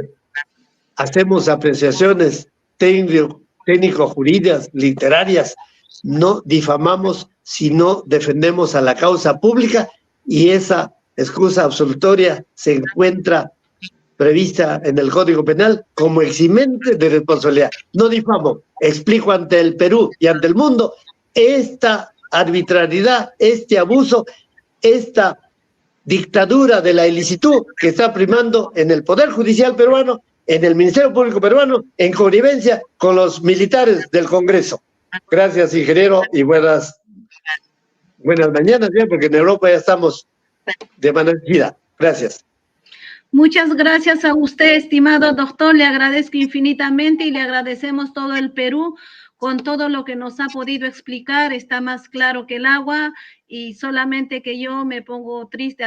hacemos apreciaciones técnico-jurídicas, literarias, no difamamos, sino defendemos a la causa pública, y esa excusa absolutoria se encuentra prevista en el Código Penal como eximente de responsabilidad. No difamo, explico ante el Perú y ante el mundo esta arbitrariedad, este abuso, esta dictadura de la ilicitud que está primando en el Poder Judicial peruano, en el Ministerio Público peruano, en connivencia con los militares del Congreso. Gracias, ingeniero, y buenas mañanas, bien, porque en Europa ya estamos de amanecida. Gracias. Muchas gracias a usted, estimado doctor. Le agradezco infinitamente y le agradecemos todo el Perú con todo lo que nos ha podido explicar. Está más claro que el agua, y solamente que yo me pongo triste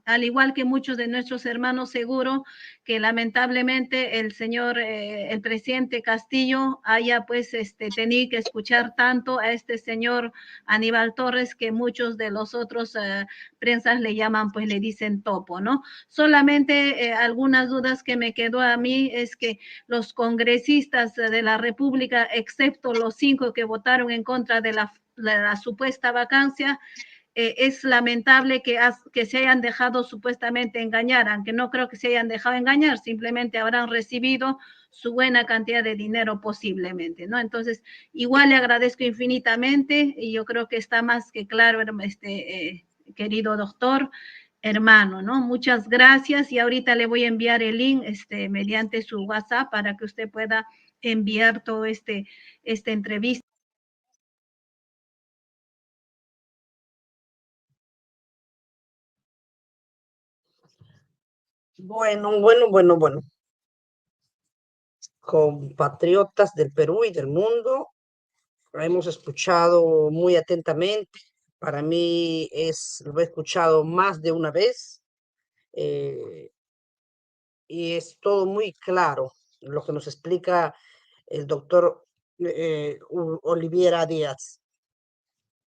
al igual que muchos de nuestros hermanos, seguro que lamentablemente el señor, el presidente Castillo haya pues tenido que escuchar tanto a este señor Aníbal Torres, que muchos de los otros prensas le llaman, pues le dicen topo, ¿no? Solamente algunas dudas que me quedó a mí es que los congresistas de la República, excepto los 5 que votaron en contra de la supuesta vacancia, es lamentable que se hayan dejado supuestamente engañar, aunque no creo que se hayan dejado engañar, simplemente habrán recibido su buena cantidad de dinero posiblemente, ¿no? Entonces, igual le agradezco infinitamente, y yo creo que está más que claro, querido doctor, hermano, ¿no? Muchas gracias, y ahorita le voy a enviar el link mediante su WhatsApp para que usted pueda enviar todo esta entrevista. Bueno. Compatriotas del Perú y del mundo, hemos escuchado muy atentamente. Para mí lo he escuchado más de una vez, y es todo muy claro lo que nos explica el doctor Oliviera Díaz.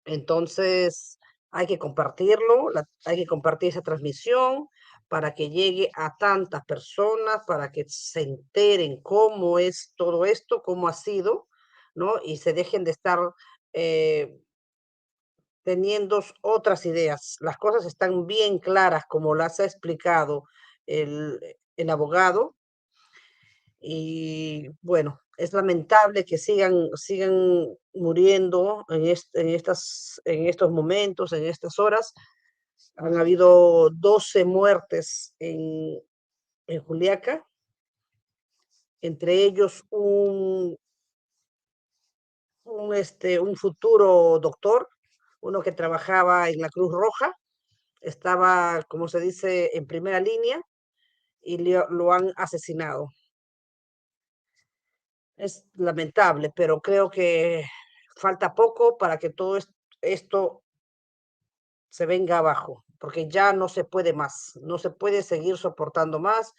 Entonces, hay que compartirlo, hay que compartir esa transmisión para que llegue a tantas personas, para que se enteren cómo es todo esto, cómo ha sido, ¿no? Y se dejen de estar teniendo otras ideas. Las cosas están bien claras, como las ha explicado el abogado. Y bueno, es lamentable que sigan muriendo en estos momentos, en estas horas. Han habido 12 muertes en Juliaca, entre ellos un futuro doctor, uno que trabajaba en la Cruz Roja, estaba, como se dice, en primera línea, y lo han asesinado. Es lamentable, pero creo que falta poco para que todo esto se venga abajo, porque ya no se puede más, no se puede seguir soportando más.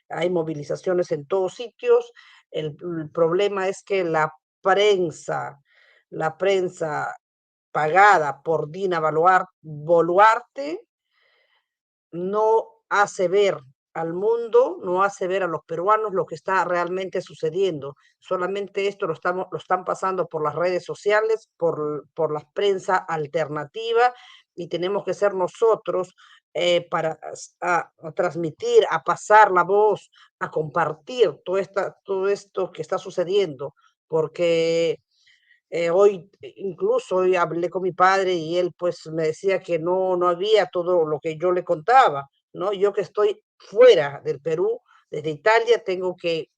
Hay movilizaciones en todos sitios. El problema es que la prensa pagada por Dina Boluarte no hace ver al mundo, no hace ver a los peruanos lo que está realmente sucediendo. Solamente esto lo están pasando por las redes sociales, por la prensa alternativa, y tenemos que ser nosotros para transmitir, a pasar la voz, a compartir todo esto que está sucediendo, porque incluso hoy hablé con mi padre y él pues me decía que no había todo lo que yo le contaba, ¿no? Yo que estoy fuera del Perú, desde Italia, tengo que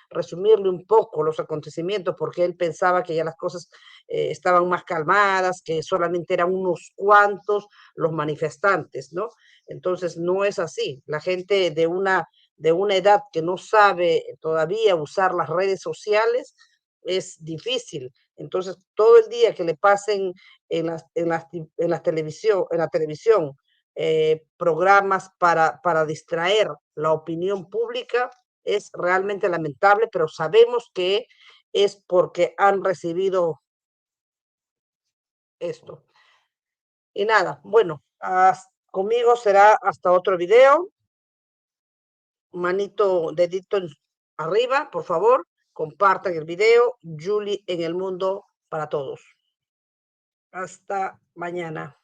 resumirle un poco los acontecimientos, porque él pensaba que ya las cosas estaban más calmadas, que solamente eran unos cuantos los manifestantes, ¿no? Entonces no es así. La gente de una edad que no sabe todavía usar las redes sociales, es difícil. Entonces, todo el día que le pasen en la televisión programas para distraer la opinión pública, es realmente lamentable, pero sabemos que es porque han recibido esto. Y nada, bueno, conmigo será hasta otro video. Manito, dedito arriba, por favor. Compartan el video. Julie en el mundo para todos. Hasta mañana.